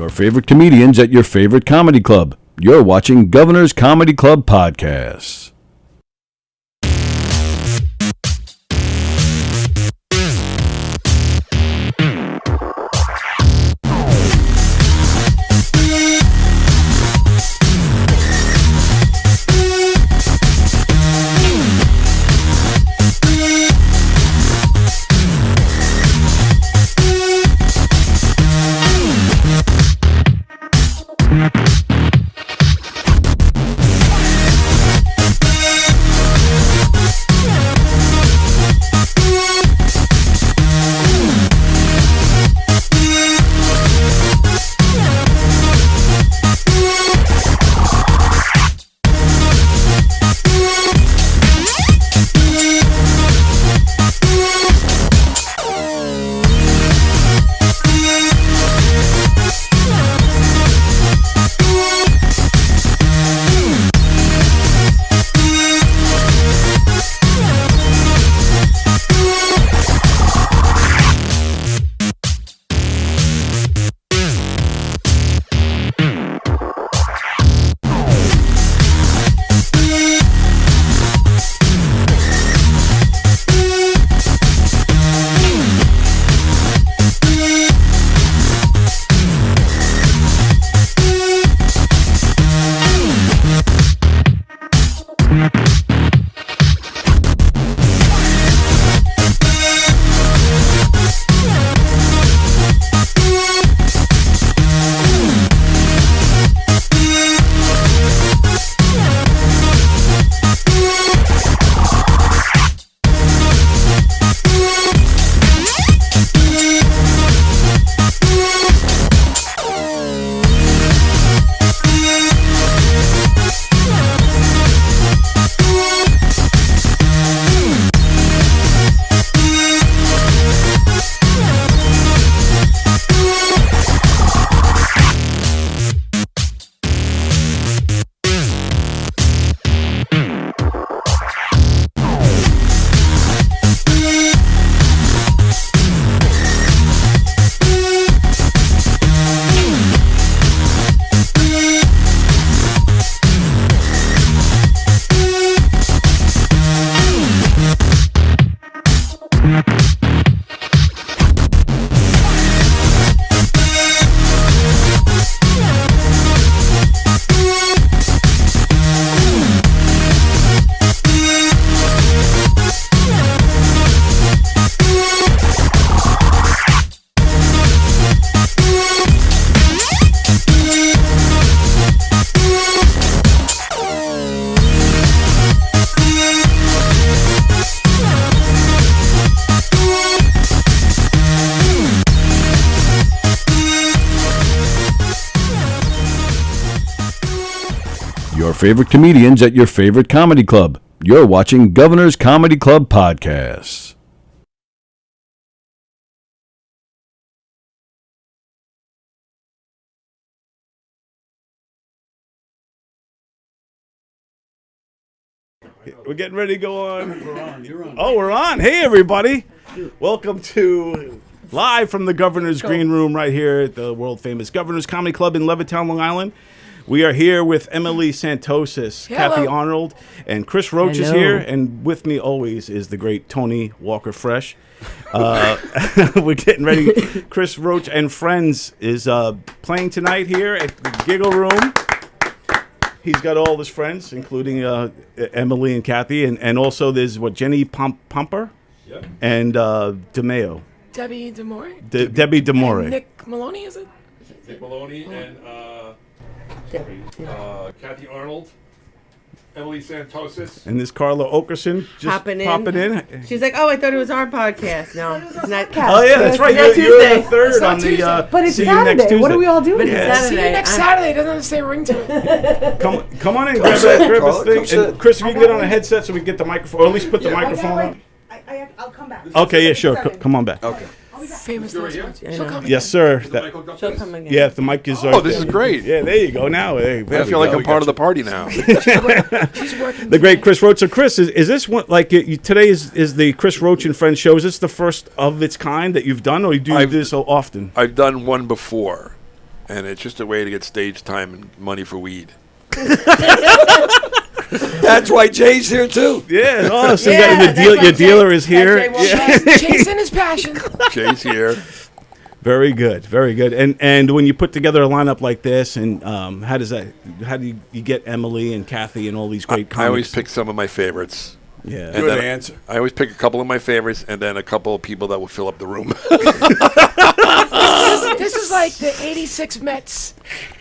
Your favorite comedians at your favorite comedy club. You're watching Governor's Comedy Club Podcast. Your favorite comedians at your favorite comedy club. You're watching Governor's Comedy Club Podcast. We're getting ready to go on. We're on. You're on. Oh, we're on. Hey, everybody. Welcome to live from the Governor's Green Room right here at the world-famous Governor's Comedy Club in Levittown, Long Island. We are here with Emily Santosis, Kathy Arnold, and Chris Roach is here. And with me always is the great Tony Walker Fresh. We're getting ready. Chris Roach and Friends is playing tonight here at the Giggle Room. He's got all his friends, including Emily and Kathy. And also there's, Jenny Pumper? Yep. And DeMeo. Debbie DeMore? Debbie DeMore. And Nick Maloney, is it? Nick Maloney and Kathy Arnold, Emily Santosis. And this Carla Okerson just popping in. She's like, oh, I thought it was our podcast. No, it's not. Oh, yeah, that's right. You're the third on the but it's Saturday. What are we all doing? But it's Saturday. See you next Saturday. It doesn't have to say a ring to it. Come on in. Grab this thing. And Chris, if you can get on a headset so we can get the microphone, or at least put the microphone on. I'll come back. Okay, yeah, sure. Come on back. Okay. Famous last She'll come Yes, sir. She'll come again. Yeah, the mic is. Oh, this is great. Yeah, there you go. Now, hey, I feel like I'm part of the party now. She's working. The great Chris Roach. So, Chris, is this one like today is the Chris Roach and Friends show? Is this the first of its kind that you've done, or do you do this so often? I've done one before, and it's just a way to get stage time and money for weed. That's why Jay's here too. Yeah. Oh, so Yeah, your that's why dealer Jay- is here. Jay won't Yeah. Chasing his passion. Jay's here. Very good, very good. And when you put together a lineup like this, and how do you get Emily and Kathy and all these great comics? I always pick some of my favorites. Yeah. And Good then answer. I always pick a couple of my favorites and then a couple of people that will fill up the room. This is like the '86 Mets,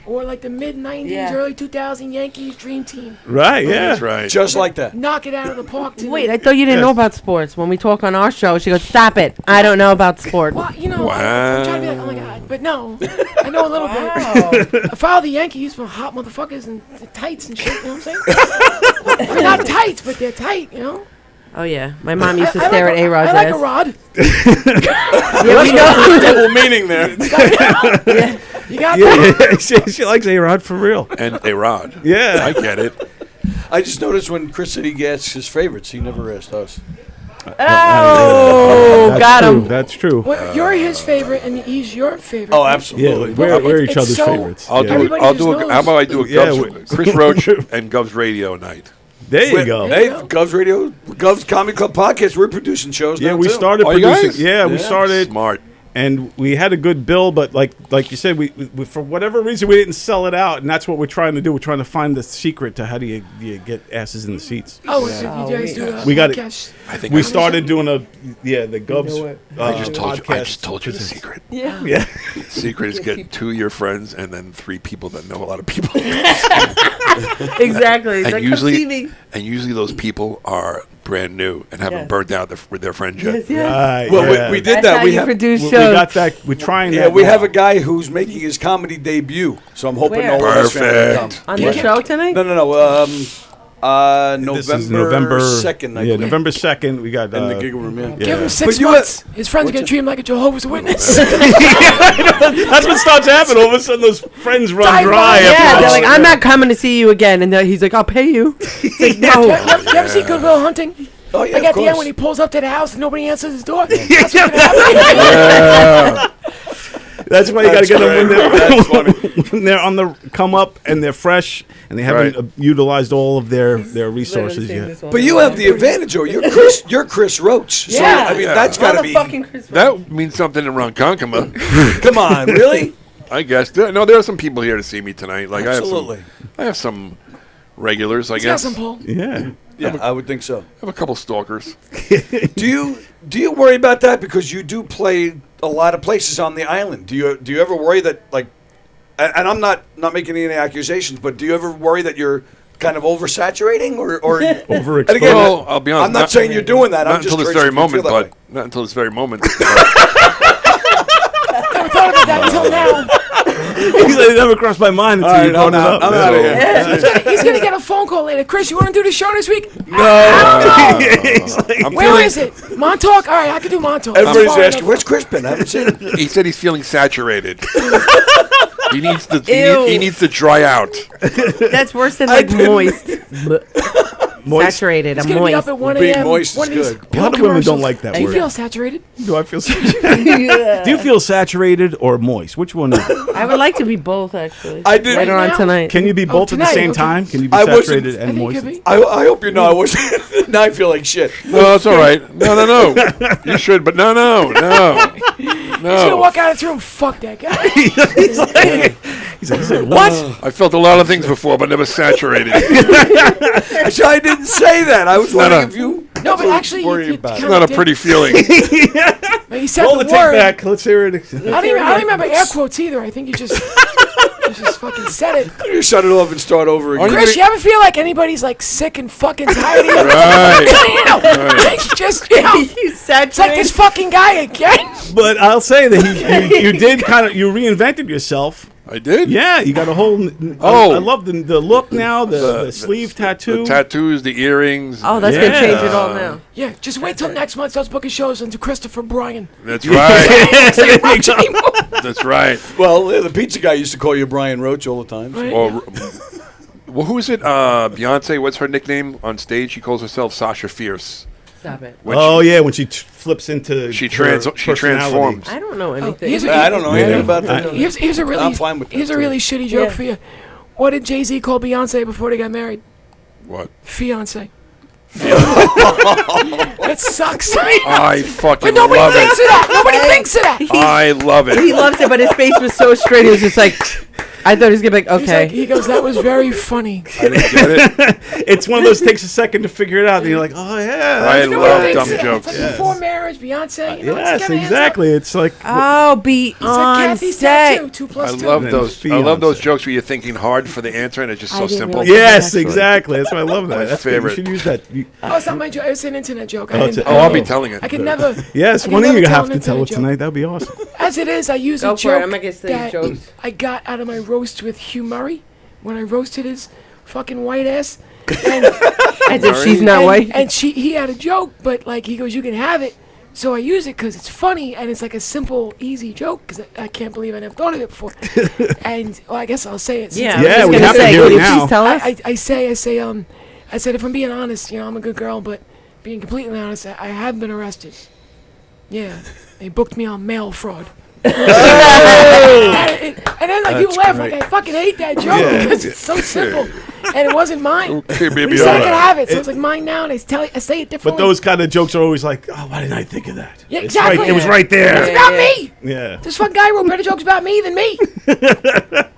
or like the mid '90s, Yeah. early 2000 Yankees dream team. Right. Yeah. That's right. Just like that. Knock it out of the park. To Wait, I thought you didn't know about sports. When we talk on our show, she goes, "Stop it! I don't know about sports." Well, you know, Wow. I'm trying to be like, oh my god, but no, I know a little bit. I follow the Yankees for hot motherfuckers and tights and shit. You know what I'm saying? They're not tights, but they're tight. You know. Oh yeah, my mom used to I stare like at A-Rod's I like ass. a rod. Yeah, we know. Double meaning there. You got that? Yeah. she likes A-Rod for real. And a rod. Yeah. I get it. I just noticed when Chris said he gets his favorites, he never asked us. Oh, That's got true. him. That's true. Well, you're his favorite, and he's your favorite. Oh, Yeah, absolutely. we're each It's other's so- favorites. I'll Yeah. do. Everybody I'll just do. knows. How about I do a Yeah, Govs, Chris Roach and Govs Radio night? There you go. Hey, Govs Radio, Govs Comedy Club podcast. We're producing shows Yeah, now, we too. started Oh, you producing. guys? Yeah, we Yeah. started, Smart. and we had a good bill, but like you said, we for whatever reason we didn't sell it out, and that's what we're trying to do. We're trying to find the secret to how do you get asses in the seats. Oh, so you guys do a We got it. podcast. I think We I, started doing the Govs. what? I just told you. I podcast. just told you the secret. Yeah. Yeah, Secret is get 2 of your friends and then 3 people that know a lot of people. Exactly. And Like, usually- come see me. And usually those people are brand new and haven't Yes. burnt out with their friends yet. Yes, yes. right. Well, yeah. we did That's that. how We you have, produce We shows. got that. We're trying yeah, that. we now. have a guy who's making his comedy debut, so I'm hoping Where? no one else Perfect. come. On the show tonight? No. This is November 2nd. I Yeah, believe. November 2nd. We got In the giggle room, yeah. Give him Yeah. 6 But you months. His friends are gonna treat him like a Jehovah's Witness. That's what starts happening. All of a sudden, those friends run Die dry. by. Yeah, after they're that. like, I'm not coming to see you again. And he's like, I'll pay you. It's like, no. You ever see Good Will Hunting? Oh, yeah, Like of at the end course. when he pulls up to the house and nobody answers his door. That's why you got to That's get them That's funny. when they're on the come up and they're fresh and they haven't Right. utilized all of their resources yet. But you have the advantage, though. You're Chris Roach. So, Yeah. I mean, that's got to be. Motherfucking Chris Rock. That means something in Ronkonkoma. Come on, really? I guess. No, there are some people here to see me tonight. Like Absolutely. I have some regulars. I He's got guess. some pull. Yeah. Yeah, I would think so. I have a couple stalkers. Do you worry about that because you do play a lot of places on the island? Do you ever worry that like, and I'm not making any accusations, but do you ever worry that you're kind of oversaturating or Overexposed. And again, Well, I'll be honest. I'm not saying you're doing that. Not I'm just until this curious very if you feel moment, that but way. not until this very moment. Never thought about that until now. It never crossed my mind until you brought it up. I'm out of here. He's gonna get a phone call later. Chris, you want to do the show this week? He's like, I'm Where feeling, is it? Montauk? All right, I can do Montauk. Everybody's Far asking, enough. "Where's Chris been? I haven't seen him." he said he's feeling saturated. He needs to. Ew. He needs to dry out. That's worse than like moist. moist. Saturated. He's I'm gonna be up moist. at 1 Being a.m. moist one is of these good. A lot of women don't like that Do you word. feel saturated? Do I feel saturated? Do you feel saturated or moist? Which one? I would like to be both, actually. I did- Later on Now? tonight. Can you be both at the tonight, same okay. time? Can you be I wasn't- saturated I and think it moist? could be. I hope you know I was. Now I feel like shit. No, that's all right. No. You should, but no. He's gonna walk out of this room. Fuck that guy. He's like, what? I felt a lot of things before, but never saturated. Actually, I didn't say that. I was wondering no. if you. No, but actually, worry you about it. It's not a pretty feeling. He said Roll the the tape word. back. Let's hear it. I don't remember air quotes either. I think you just fucking said it. You shut it off and start over again. Chris, you ever feel like anybody's like sick and fucking tired of you? Right. You know, it's just, you know, You it's like saturated. this fucking guy again. But I'll say that you did you reinvented yourself. I did. Yeah, you got a whole. I love the look now. The sleeve tattoo. The tattoos, the earrings. Oh, that's Yeah. gonna change it all now. Yeah, just wait till next month. Starts booking shows into Christopher Bryan. That's right. Say Roach anymore. That's right. Well, the pizza guy used to call you Brian Roach all the time. so- Right. Well, who is it? Beyonce. What's her nickname on stage? She calls herself Sasha Fierce. Stop it. Oh yeah, when she flips into She her transforms. personality. I don't know anything. I don't know anything about that. Here's a really I'm fine with that, here's a too. really shitty joke Yeah. for you. What did Jay-Z call Beyonce before they got married? What? Fiance. That sucks. I fucking But nobody love thinks it. of that. Nobody thinks of that. I love He it. loves it, but his face was so straight. He was just like, I thought he was gonna be like, He's like, okay. he goes, that was very funny. I didn't get it. It's one of those takes a second to figure it out, and you're like, oh yeah. I Nobody love thinks dumb of that. jokes. It's like before marriage, Beyonce. You know, it's Yes, kinda hands exactly. It's like Oh, be up. It's like on Kathy's set. tattoo, 2 I plus 2. love Then those. I love those Fiancé. jokes where you're thinking hard for the answer and it's just I so didn't simple. realize yes, Actually. exactly. That's why I love that. My That's good. favorite. You should use that. Oh, it's not my joke. It's an internet joke. Oh, it's I'll be telling it. I could never. Yes, I one can of you never have an to tell internet it joke. tonight. That'd be awesome. As it is, I use Go a for it. joke I'm not gonna say that jokes. I got out of my roast with Hugh Murray when I roasted his fucking white ass. And, As if she's not white. and he had a joke, but like he goes, you can have it. So I use it because it's funny and it's like a simple, easy joke because I can't believe I never thought of it before. And well, I guess I'll say it. since Yeah, it's- Yeah, I was we just have gonna to say, hear can it you now. please tell us? I said, if I'm being honest, you know, I'm a good girl, but being completely honest, I have been arrested. Yeah, they booked me on mail fraud. And then like people laugh like I fucking hate that joke because it's so simple and it wasn't mine. Okay, He baby, said all I could right. have it, so it's like mine now, and I say it But differently. those kind of jokes are always like, oh, why didn't I think of that? Yeah, It's right- exactly. it was right It's there. about me. Yeah. This fucking guy wrote better jokes about me than me.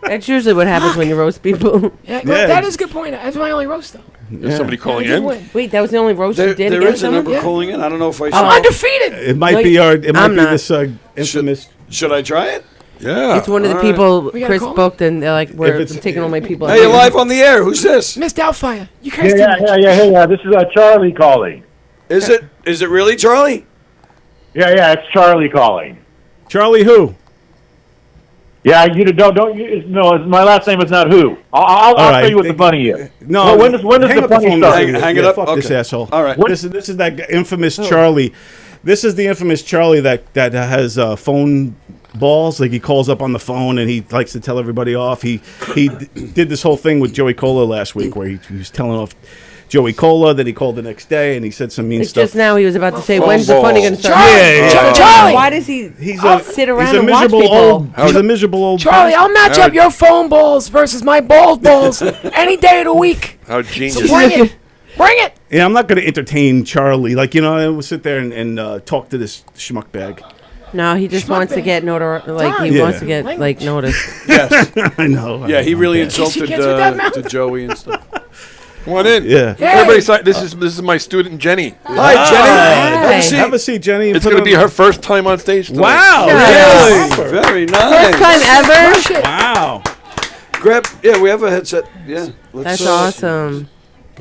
That's usually what happens when you roast people. Yeah, Yeah. that is a good point. That's my only roast though. There's somebody I calling did in. win. Wait, that was the only roast you did There against is a someone? number Yeah. calling in. I don't know if I I'm should. undefeated. It might Wait, be our. It might I'm be not. this infamous. Should I try it? Yeah. It's one of the All right. people We gotta Chris call him? booked, and they're like, we're it's- taking all my people. Hey, you're live on the air. Who's this? Miss Doubtfire. You guys Yeah, hey, this is Charlie calling. Is it really Charlie? Yeah, it's Charlie calling. Charlie who? Yeah, you no, my last name is not who. I'll right. tell you what the funny is. No. Well, when does hang the up funny phone start? and Hang it up? Fuck this Okay. asshole. All right. This is that infamous Charlie. This is the infamous Charlie that has phone balls. Like he calls up on the phone and he likes to tell everybody off. He did this whole thing with Joey Cola last week where he was telling off Joey Cola. Then he called the next day and he said some mean It's stuff. just now he was about to say, Oh, when's the funny going to start? Charlie. Why does he He's sit around he's a and watch miserable people? old. He's a miserable old. Charlie, I'll match up your phone balls versus my balls any day of the week. How genius. So bring it. Bring it. Yeah, I'm not going to entertain Charlie. Like, you know, I will sit there and talk to this schmuck bag. No, he just wants to get he Yeah. wants to get like noticed. Yes. I know. Yeah, he really Kiss your insulted kids with that mouth. to Joey and stuff. Come on in. Yeah. Everybody, this is my student Jenny. Hi, Jenny. Have a seat. Have a seat, Jenny. It's going to be her first time on stage tonight. Wow. Yeah. Really? Very nice. First time ever. Shit. Wow. We have a headset. Yeah. That's awesome.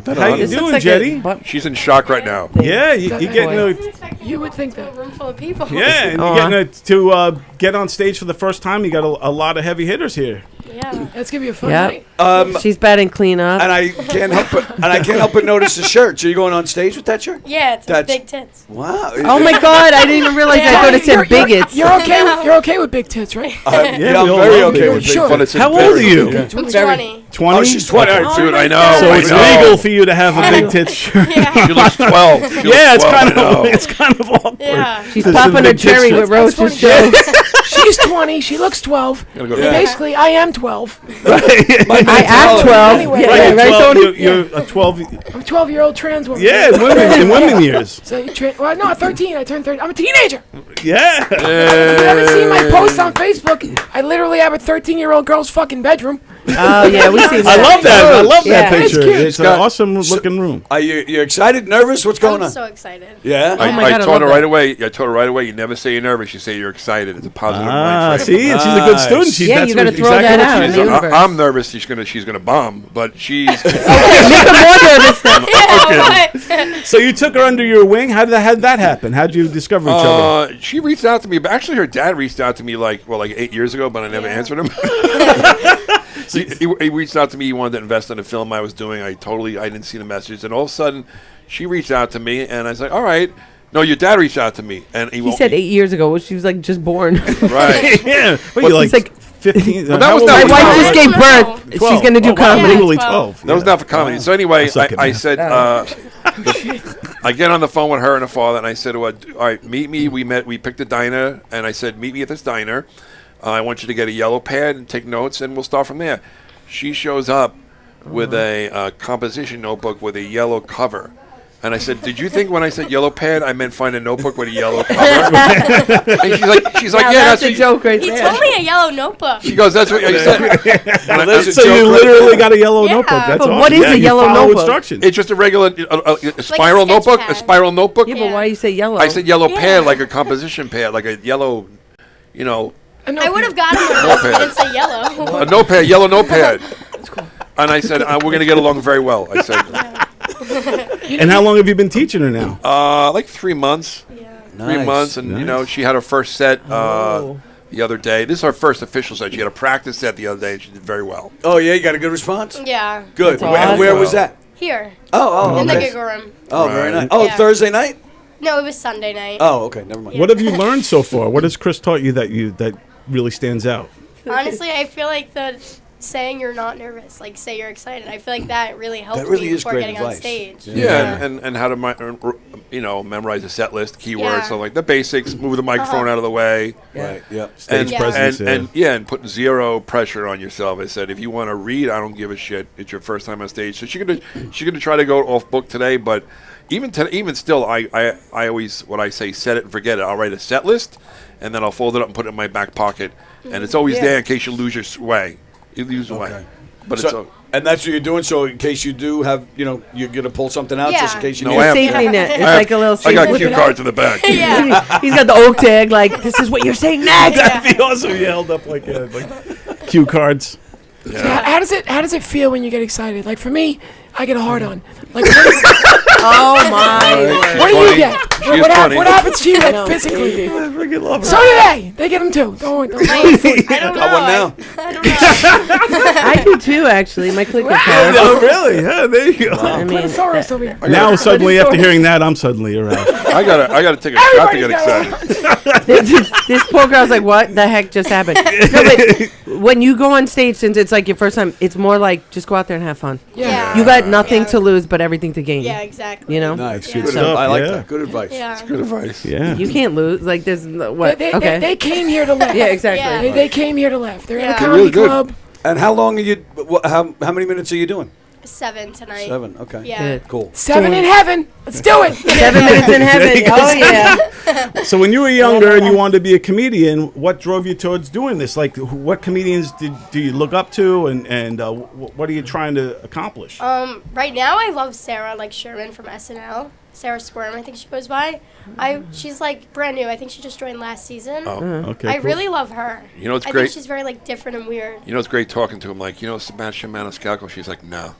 How you This looks doing, like Jetty? a butt She's in shock right now. thing. Yeah, you getting You would think that. room full of people. yeah, and Aw. you're getting to get on stage for the first time. You got a lot of heavy hitters here. Yeah. That's gonna be a fun Yep. night. She's batting clean up. And I can't help but notice the shirt. So you going on stage with that shirt? Yeah, it's That's- big tits. Wow. Oh my God! I didn't even realize. I thought it said bigots. You're okay. You're okay with big tits, right? Yeah, I'm we all very love okay it. with big Sure. But it's How old are you? I'm 20. 20. Oh, she's 20. Dude, I know. So I it's know. legal for you to have a big tit shirt. Yeah. She looks 12. She looks Yeah, it's 12, kind I know. of it's kind of awkward. Yeah. She's This is popping a her big tit cherry shirt. with Rose's funny. show. She's 20. She looks 12. Gotta go to Yeah. Basically, I am 12. I am 12. Anyway. Yeah, Right, right, Tony? you're a 12. I'm a 12-year-old trans woman. Yeah, in women years. So well, no, 13. I turned 13. I'm a teenager. Yeah. If you haven't seen my post on Facebook, I literally have a 13-year-old girl's fucking bedroom. Oh yeah, we see I that. love that. I love Yeah. that picture. It's cute. It's an awesome looking room. Are you excited, nervous? What's going I'm on? so excited. Yeah. Oh my I God, I told her love right that. away. I told her right away. You never say you're nervous. You say you're excited. It's a positive Ah, mind frame. see, and she's a good Nice. student. She's, Yeah, that's you gotta what- throw exactly that what out she in is. the universe. I'm nervous. She's gonna bomb, but she's. Make her more nervous now. Yeah, what? So you took her under your wing. How did that happen? How did you discover each other? She reached out to me, but actually her dad reached out to me like 8 years ago, but I never answered him. He reached out to me. He wanted to invest in a film I was doing. I didn't see the message, and all of a sudden, she reached out to me, and I was like, "All right." No, your dad reached out to me, and He said 8 years ago. Well, she was like just born. right. Yeah, but Well, you he's like like 15. But that how was old not are My you? what wife just gave 12. birth. She's gonna do Oh, wow, comedy. legally 12. 12. That was not for comedy. So anyway, suck it, I man. said, I get on the phone with her and her father, and I said, "All right, meet me." We picked a diner, and I said, "Meet me at this diner. I want you to get a yellow pad and take notes, and we'll start from there." She shows up with a composition notebook with a yellow cover. And I said, "Did you think when I said yellow pad, I meant find a notebook with a yellow cover?" And she's like, "Yeah, that's a joke right He there. told me a yellow notebook. She goes, "That's what you said." So you literally got a yellow notebook. That's But awesome. what is a you yellow follow notebook? Instructions. It's just a regular a spiral sketch notebook. pad. A spiral notebook. Yeah, but why you say yellow? I said yellow Yeah. pad, like a composition pad, like a yellow, I would have gotten one if I didn't say yellow. a notepad, yellow notepad. And I said, "We're going to get along very well." I said, And how long have you been teaching her now? like 3 months. Yeah. 3 months, and Nice. she had her first set the other day. This is her first official set. She had a practice set the other day, and she did very well. Oh yeah, you got a good response. Yeah. Good. That's Where awesome. was that? Here. Oh, In the okay. giggle room. Oh, very Right. nice. Oh, Yeah. Thursday night. No, it was Sunday night. Oh, okay. Never mind. What have you learned so far? What has Chris taught you that really stands out? Honestly, I feel like the saying you're not nervous, like say you're excited. I feel like that really helped That really me is before great getting advice. on stage. Yeah, and how to memorize a set list, keywords, Yeah. so like the basics. Move the microphone out of the way. Right. Yeah. Stage Yeah. presence. And put zero pressure on yourself. I said, if you want to read, I don't give a shit. It's your first time on stage. So she's gonna try to go off book today, but even still, I always, what I say, set it and forget it. I'll write a set list, and then I'll fold it up and put it in my back pocket, and it's always there in case you lose your way. You lose your way. Okay. But So, it's and that's what you're doing. So in case you do have, you're gonna pull something out just in Yeah. case you No, need. I it. have- Safety net. It's I like a little I safety got net. cue cards in the back. Yeah. He's got the oak tag, like, this is what you're saying next. That'd be awesome. You held up like cue cards. Yeah. How does it feel when you get excited? Like for me, I get a hard on. Like Oh, my word. what do funny. you get? She is funny. What happens to you like physically? I freaking love her. So do they. They get them too. Don't worry. I don't know. Got one now. I don't know. I do too, actually. My clicker Oh, card. really? Yeah, there you go. I mean, Thesaurus over here. Now suddenly, after hearing that, I'm suddenly aroused. I gotta take a shot to get excited. this poor girl's like, what the heck just happened? No, but when you go on stage, since it's like your first time, it's more like just go out there and have fun. Yeah. You got nothing Yeah. to lose but everything to gain. Yeah, exactly. You know? Nice. Yeah. Good stuff, stuff. I like yeah. that. Good advice. Yeah. Good advice. Yeah. You can't lose. Like, there's what? Okay. They came here to laugh. Yeah, exactly. Yeah. They came here to laugh. They're at a Yeah. comedy Really good. club. And how long are you? How many minutes are you doing? 7 tonight. 7. Okay. Yeah. Good. Cool. 7 in heaven. Let's do it. 7 minutes in heaven. Oh, yeah. So when you were younger and you wanted to be a comedian, what drove you towards doing this? Like, what comedians do you look up to, and what are you trying to accomplish? Right now I love Sarah, like Sherman from SNL. Sarah Squirm, I think she goes by. She's like brand new. I think she just joined last season. Oh. Okay. I cool. really love her. You know what's I great? think she's very like different and weird. You know, it's great talking to him. Like, Sebastian Maniscalco. She's like, no.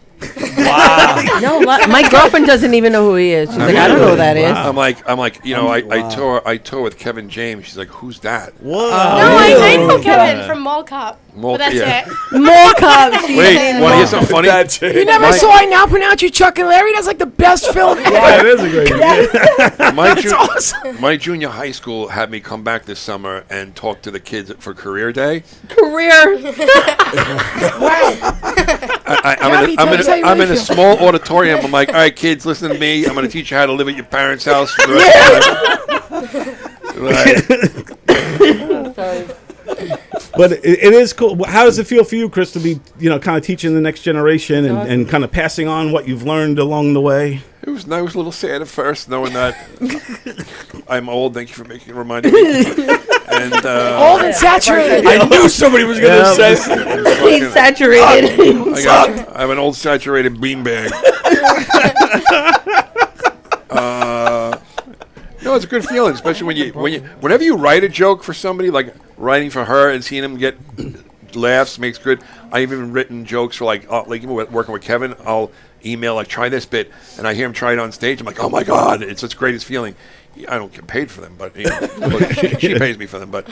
No, my girlfriend doesn't even know who he is. She's like, I don't know who that is. I'm like, I tour with Kevin James. She's like, who's that? Whoa. No, I know Kevin from Mall Cop. Mall- But that's yeah. it. More cops. Wait, want to hear something funny? That's it. You never saw I Now Pronounce You Chuck and Larry? That's like the best film. That is a great idea. That's awesome. My junior high school had me come back this summer and talk to the kids for career day. Career. I'm in a small auditorium. I'm like, all right, kids, listen to me. I'm going to teach you how to live at your parents' house for the rest of your life. Right. But it is cool. How does it feel for you, Chris, to be, kind of teaching the next generation and kind of passing on what you've learned along the way? It was a little sad at first, knowing that I'm old. Thank you for reminding me. And Old and saturated. I knew somebody was going to say. He's saturated. I have an old saturated beanbag. No, it's a good feeling, especially whenever you write a joke for somebody, like writing for her and seeing them get laughs makes good. I've even written jokes for like working with Kevin. I'll email like, try this bit, and I hear him try it on stage. I'm like, oh my god, it's the greatest feeling. I don't get paid for them, but she pays me for them. But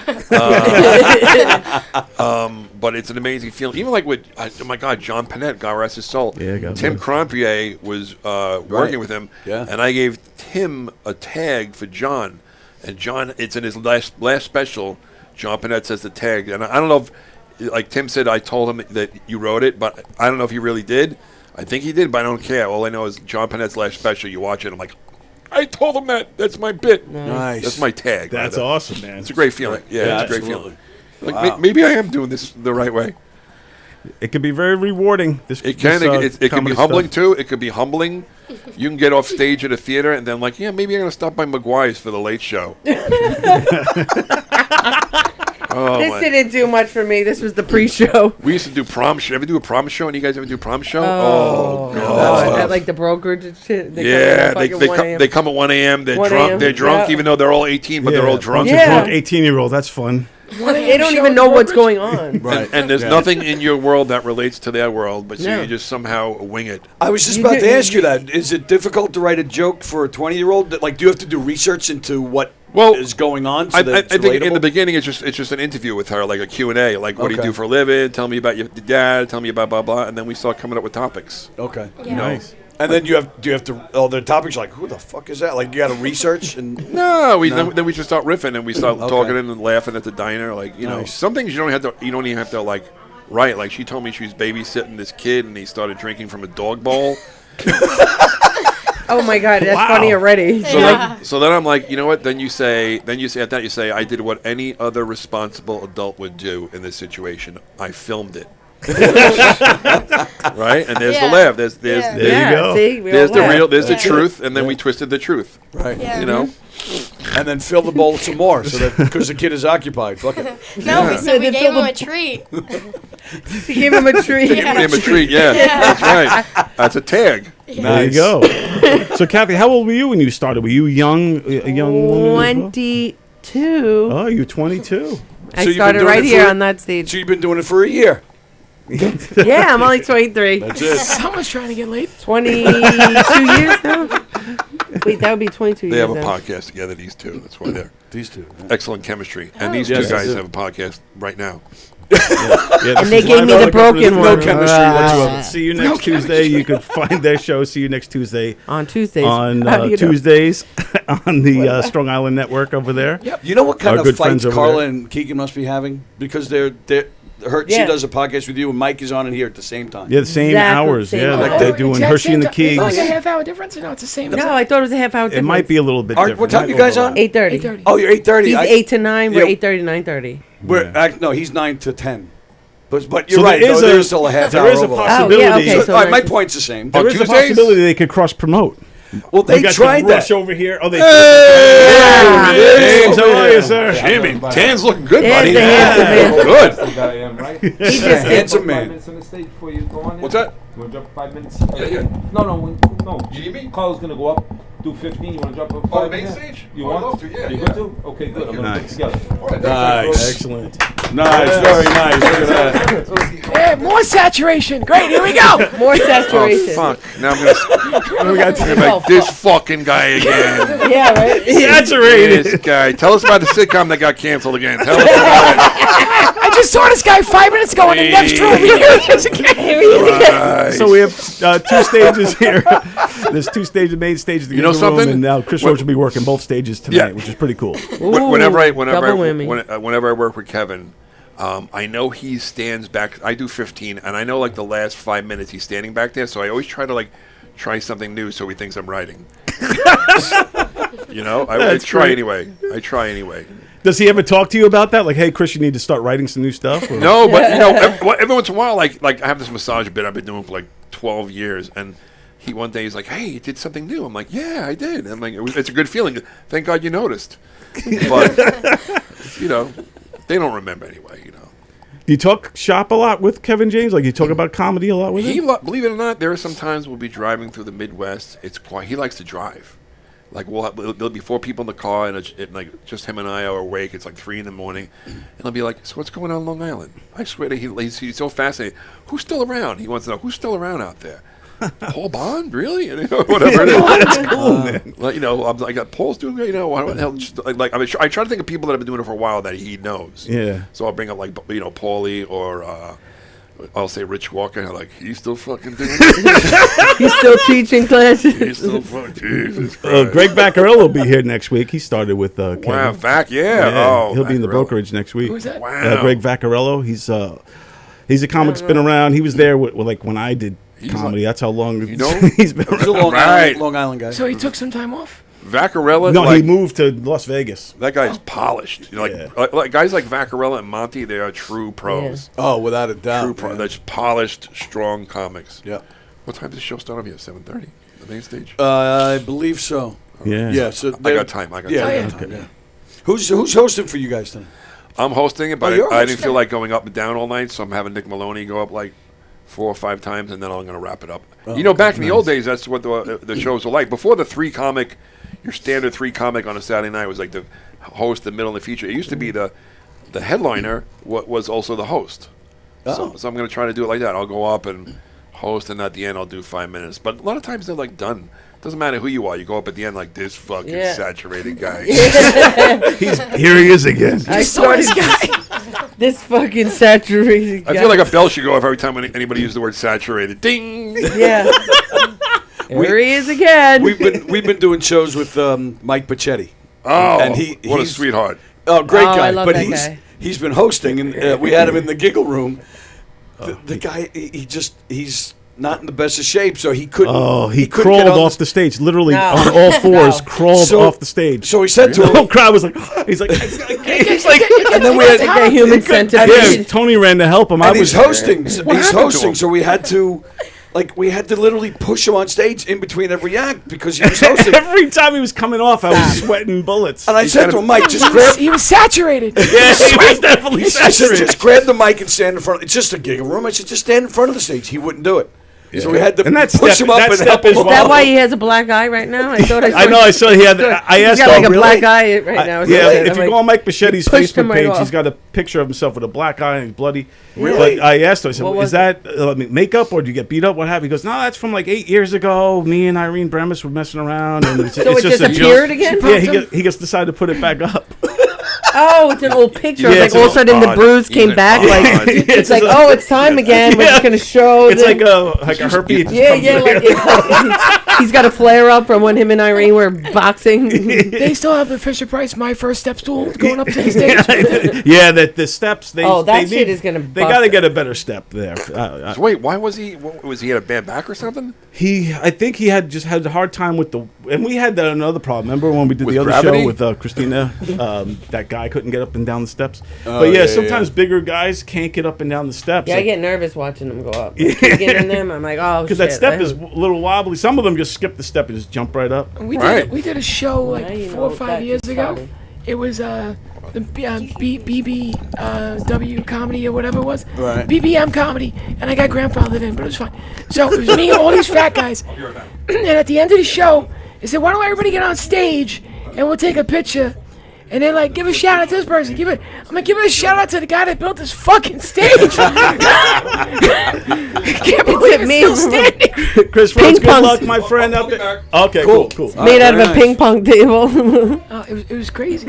it's an amazing feeling. Even like with oh my god, John Panette, God rest his soul. Yeah, God Tim bless. Crompier was working with him, Yeah. and I gave Tim a tag for John, and John, it's in his last special. John Panette says the tag, and I don't know if, like Tim said, I told him that you wrote it, but I don't know if he really did. I think he did, but I don't care. All I know is John Panette's last special. You watch it, I'm like, I told him that. That's my bit. Nice. That's my tag. That's rather. awesome, man. It's a great feeling. Yeah, it's a great absolutely. feeling. Like maybe I am doing this the right way. It can be very rewarding. It can. It can be comedy humbling stuff. too. It could be humbling. You can get off stage at a theater and then maybe I'm gonna stop by McGuire's for the late show. This didn't do much for me. This was the pre-show. We used to do prom show. Ever do a prom show? And you guys ever do a prom show? At like the brokerage and shit. They come at 1 a.m. They're 1 drunk. a.m. They're drunk, even though they're all 18, but they're all drunk. Bunch of drunk 18-year-olds. That's fun. They don't even know what's going on. Right. And there's nothing in your world that relates to their world, but so you just somehow wing it. I was just about to ask you that. Is it difficult to write a joke for a 20-year-old? Like, do you have to do research into what is going on? So I think in the beginning it's just an interview with her, like a Q&A. Like, what do you do for a living? Tell me about your dad. Tell me about blah blah. And then we start coming up with topics. Okay. Yeah. Nice. And then do you have to? The topics like who the fuck is that? Like you got to research and. Then we just start riffing and we start talking and laughing at the diner. Like Nice. some things you don't even have to like write. Like she told me she was babysitting this kid and he started drinking from a dog bowl. Oh my God, that's funny already. So then I'm like, you know what? Then you say I did what any other responsible adult would do in this situation. I filmed it. Right, and there's the laugh. There you go. See, there's the truth, and then we twisted the truth. Right. Yeah. You know, And then fill the bowl some more, so that because the kid is occupied. Fuck it. No, we said we gave him a treat. You gave him a treat. Give him a treat. Yeah, that's right. That's a tag. There you go. So, Kathy, how old were you when you started? Were you a young woman? 22. Oh, you're 22. I started right here on that stage. So you've been doing it for a year. Yeah, I'm only 23. That's it. Someone's trying to get laid. 22 years now? Wait, that would be 22 They years have a now. podcast together. These two. That's why they're These two. excellent chemistry. And these two Yes, guys that's have a podcast right now. And they gave me the broken one. No chemistry whatsoever. See you next Tuesday. You can find their show. See you next Tuesday. On Tuesdays. On How do you know? Tuesdays on the Strong Island Network over there. Yep. You know what kind Our of good friends fights over Carla there. and Keegan must be having because she does a podcast with you and Mike is on it here at the same time. Yeah, the same Exactly, hours. same Yeah, hours. like they're doing Exact Hershey and the same time. Keegs. It's like a half-hour difference. No, it's the same. No, I thought it was a half hour It difference. might be a little bit different. What time you guys on? 8:30. 8:30. Oh, you're 8:30. He's 8 to 9. We're Yeah. 8:30 to 9:30. No, he's 9 to 10. But you're So right. there is There's still a half there hour is a overlap. possibility. Oh, yeah, okay, All right, my point's the same. There is a Tuesdays? possibility they could cross promote. Well, they You guys tried could rush that. over here. Oh, they. James, how are you, sir? Jimmy, Tan's looking good, There's buddy. the handsome man. Good. He just Handsome man. What's that? You want to drop 5 minutes? Yeah. No. You need me? Carl's going to go up, do 15. You want to drop up 5 Oh, the main minutes? stage? You Oh, I'd want love to, yeah, You yeah. good to? Okay, good. I'm going to Nice. put it together. All right, Nice. Excellent. Nice. Very nice. Look at that. Yeah, more saturation. Great. Here we go. More Oh, saturation. fuck. Now I'm going We got to make this fucking guy again. Yeah, right? saturated. This guy. Tell us about the sitcom that got canceled again. Tell us about I just saw this guy 5 minutes ago in the next room. Here he is again. it. Nice. So we have two stages here. There's two stages, main stage, the You know green room, something? and now Chris Roach will be working both stages tonight, Yeah. which is pretty cool. Whenever I whammy. whenever I work with Kevin, I know he stands back. I do 15, and I know like the last 5 minutes he's standing back there. So I always try to try something new, so he thinks I'm writing. I try great. anyway. I try anyway. Does he ever talk to you about that? Like, hey, Chris, you need to start writing some new stuff? Or? No, but every once in a while, like I have this massage bit I've been doing for like 12 years, and one day he's like, "Hey, you did something new." I'm like, "Yeah, I did." I'm like, "It's a good feeling. Thank God you noticed." But they don't remember anyway. Do you talk shop a lot with Kevin James? Like, you talk about comedy a lot with him? Believe it or not, there are some times we'll be driving through the Midwest. It's quiet. He likes to drive. Like there'll be 4 people in the car, and like just him and I are awake. It's like 3 a.m, and I'll be like, "So what's going on in Long Island?" I swear to he's so fascinated. Who's still around? He wants to know who's still around out there. Paul Bond, really? And, whatever it is. That's cool, man. I'm like, Paul's doing great. What the hell? Just, I try to think of people that have been doing it for a while that he knows. Yeah. So I'll bring up Paulie or. I'll say Rich Walker, and I'm like, he's still fucking doing it. He's still teaching classes. He's still fucking, Jesus Christ. Greg Vaccarello will be here next week. He started with Kevin. Wow, Vac, yeah. Yeah, Oh, he'll be in the Vaccarello. brokerage next week. Who's that? Wow. Greg Vaccarello. He's a comic that's been around. He was there with when I did comedy. That's how long You know? he's been He's a around. Right. Long Island guy. So he took some time off. Vaccarella. No, like, he moved to Las Vegas. That guy's polished. You know, like guys like Vaccarella and Monty, they are true pros. Yeah. Oh, without a doubt. True pros. That's polished, strong comics. Yeah. What time does the show start up here? 7:30. The main stage. I believe so. Yeah. Yeah. So I got time. Yeah. Who's hosting for you guys then? I'm hosting it, but you're I didn't hosting feel it. like going up and down all night, so I'm having Nick Maloney go up like 4 or 5 times, and then I'm going to wrap it up. Oh, you know, back in the old days, that's what the shows were like. Before the 3 comic, your standard 3 comic on a Saturday night was like the host, the middle, and the feature. It used to be the headliner was also the host. Oh. So I'm going to try to do it like that. I'll go up and host, and at the end I'll do 5 minutes. But a lot of times they're like done. Doesn't matter who you are. You go up at the end like this fucking saturated guy. Here he is again. I saw this guy. This fucking saturated guy. I feel like a bell should go off every time anybody uses the word saturated. Ding. Yeah. Here he is again. We've been doing shows with Mike Pachetti. Oh, and what a sweetheart. Oh, great guy. I love but that guy. he's been hosting, and we had him in the giggle room. The guy, he's not in the best of shape, so he couldn't. Oh, he couldn't get crawled on off the stage, literally No. on all fours, crawled So- off the stage. So he said to The him, whole crowd was like, he's like, and then we had Like a human centipede. yeah, Tony ran to help him. I and was he's hosting. He's happened to hosting, him? so we had to literally push him on stage in between every act because he was hosting. every time he was coming off, I was sweating bullets. And I said to him, Mike, just grab. He was saturated. Yeah, he was definitely I said, saturated. just grab the mic and stand in front. It's just a giggle room. I said, just stand in front of the stage. He wouldn't do it. So we had to And that push step- him up that and step help him. is Is that why he has a black eye right now? I thought I know. I saw he had. I He's asked got like him, a really? black eye right now. or Yeah, something. if I'm you like, go on Mike Bichetti's pushed him Facebook right page, off. he's got a picture of himself with a black eye and bloody. Really? But I asked him, I said, What is was that makeup or did you get beat up? What happened? He goes, no, that's from like 8 years ago. Me and Irene Bremis were messing around. And it's, So it's it just just a appeared joke. again? Yeah, he just decided to put it back up. Oh, it's an old picture. Yeah, Like it's all of a an sudden the odd- bruise even came back. odd. Like it's like, oh, it's time again. We're Yeah. just gonna show. It's them. like a herpes. Yeah, yeah. Like he's got a flare up from when him and Irene were boxing. They still have the Fisher Price My First Step stool going up to the stage. Yeah, that the steps. They, Oh, that they shit need- is gonna They bust got to it. get a better step there. So wait, why was he? Was he had a bad back or something? I think he had a hard time with the, and we had another problem. Remember when we did With the other gravity? show with Christina? That guy couldn't get up and down the steps. Oh, But yeah, sometimes yeah. bigger guys can't get up and down the steps. Yeah, I get nervous watching them go up. Getting in them, I'm like, oh, because shit. that step is a little wobbly. Some of them just skip the step and just jump right up. Right. We did a show like Now you 4 know or 5 that years is ago. funny. It was the BBW comedy or whatever it was. Right. BBM comedy, and I got grandfathered in, but it was fun. So it was me and all these fat guys. And at the end of the show, they said, "Why don't everybody get on stage and we'll take a picture?" And they're like, "Give a shout out to this person. I'm like, give a shout out to the guy that built this fucking stage." Can't believe it's still standing. Chris Rhodes, good pong. luck, my friend. Out there. Okay, cool. Made out of very a nice. ping pong table. Oh, it was crazy.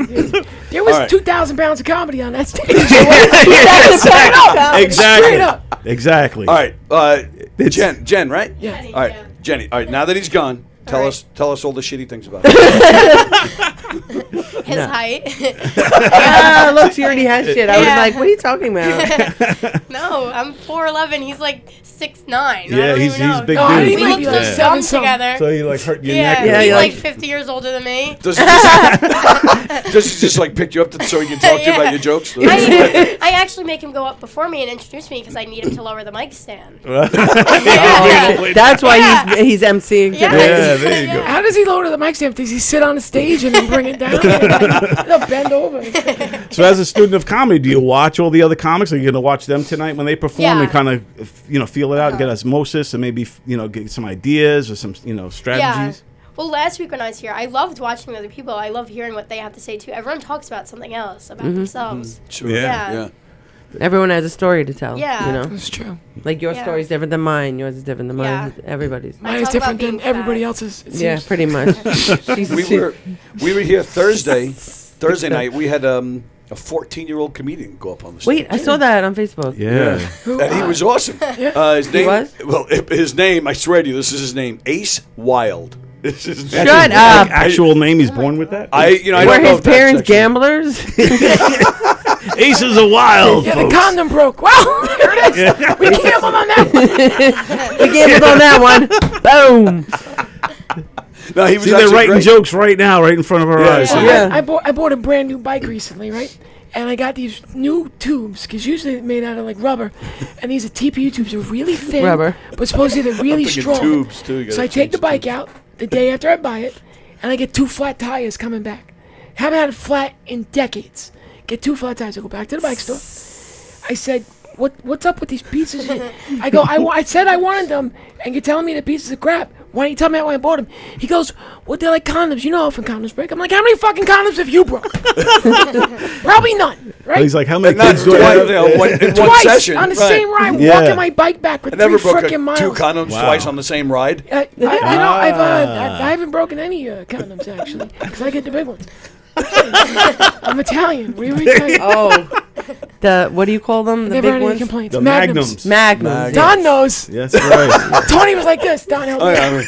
There was All right. 2,000 pounds of comedy on that stage. Straight up. Exactly. All right, Jen, right? Yeah. All right, Jenny. All right, now that he's gone, tell All us all the shitty things about him. His height. Ah, look, she already has shit. I was Yeah. like, what are you talking about? No, I'm 4'11". He's like 6'9". Yeah, he's big Oh, dude. he We might look be so like dumb 7 together. So he like hurt your Yeah, neck. Yeah, he's you're like like- 50 years older than me. Does he just like pick you up so he can talk to you about your jokes? I actually make him go up before me and introduce me because I need him to lower the mic stand. Oh, that's why he's emceeing Yeah. today. Yeah, there you go. How does he lower the mic stand? Does he sit on the stage and then bring it down? They'll bend over. So as a student of comedy, do you watch all the other comics? Are you going to watch them tonight when they perform Yeah. and kind of, feel it out and get osmosis and maybe, get some ideas or some, strategies? Well, last week when I was here, I loved watching other people. I love hearing what they have to say too. Everyone talks about something else about themselves. Sure. Yeah. Everyone has a story to tell. Yeah. You know, That's true. like your Yeah. story is different than mine. Yours is different than mine. Yeah. Everybody's. Mine is talk different about than being everybody fat. else's. it Yeah, seems. pretty much. We were here Thursday night. We had a 14-year-old comedian go up on the stage. Wait, I saw that on Facebook. Yeah. And he was awesome. His name was? Well, his name, I swear to you, this is his name, Ace Wild. This is his name. Shut up. Actual name, he's born with that? I Were don't know his if that's parents actually- gamblers? Aces are wild, Yeah, the folks. condom broke. Well, there it is. We gambled on that one. We gambled on that one. Boom. No, he was See, they're actually writing great. jokes right now, right in front of our eyes. Yeah. I bought a brand new bike recently, right? And I got these new tubes, because usually they're made out of like rubber. And these are TPU tubes. They're really thin. Rubber. But supposedly they're really thinking strong. tubes, too. You So gotta I take the change bike out the day after I buy it, and I get 2 flat tires coming back. Haven't had it flat in decades. Get 2 flat tires. I go back to the bike store. I said, what's up with these pieces? I go, I said I wanted them, and you're telling me the pieces are crap. Why don't you tell me why I bought them? He goes, well, they're like condoms. You know how often condoms break. I'm like, how many fucking condoms have you broke? Probably none, right? He's like, how many Not kids do I have? in one Twice session. on the Right. same ride, Yeah. walking my bike back with I never 3 broke freaking miles. 2 condoms twice on the same ride. I haven't broken any condoms actually, because I get the big ones. I'm Italian. What do you Italian? Oh, what do you call them? The Never big had any ones? complaints. The Magnums. Magnums. Don knows. Yes, right. Tony was like this. Don help Oh, me. yeah.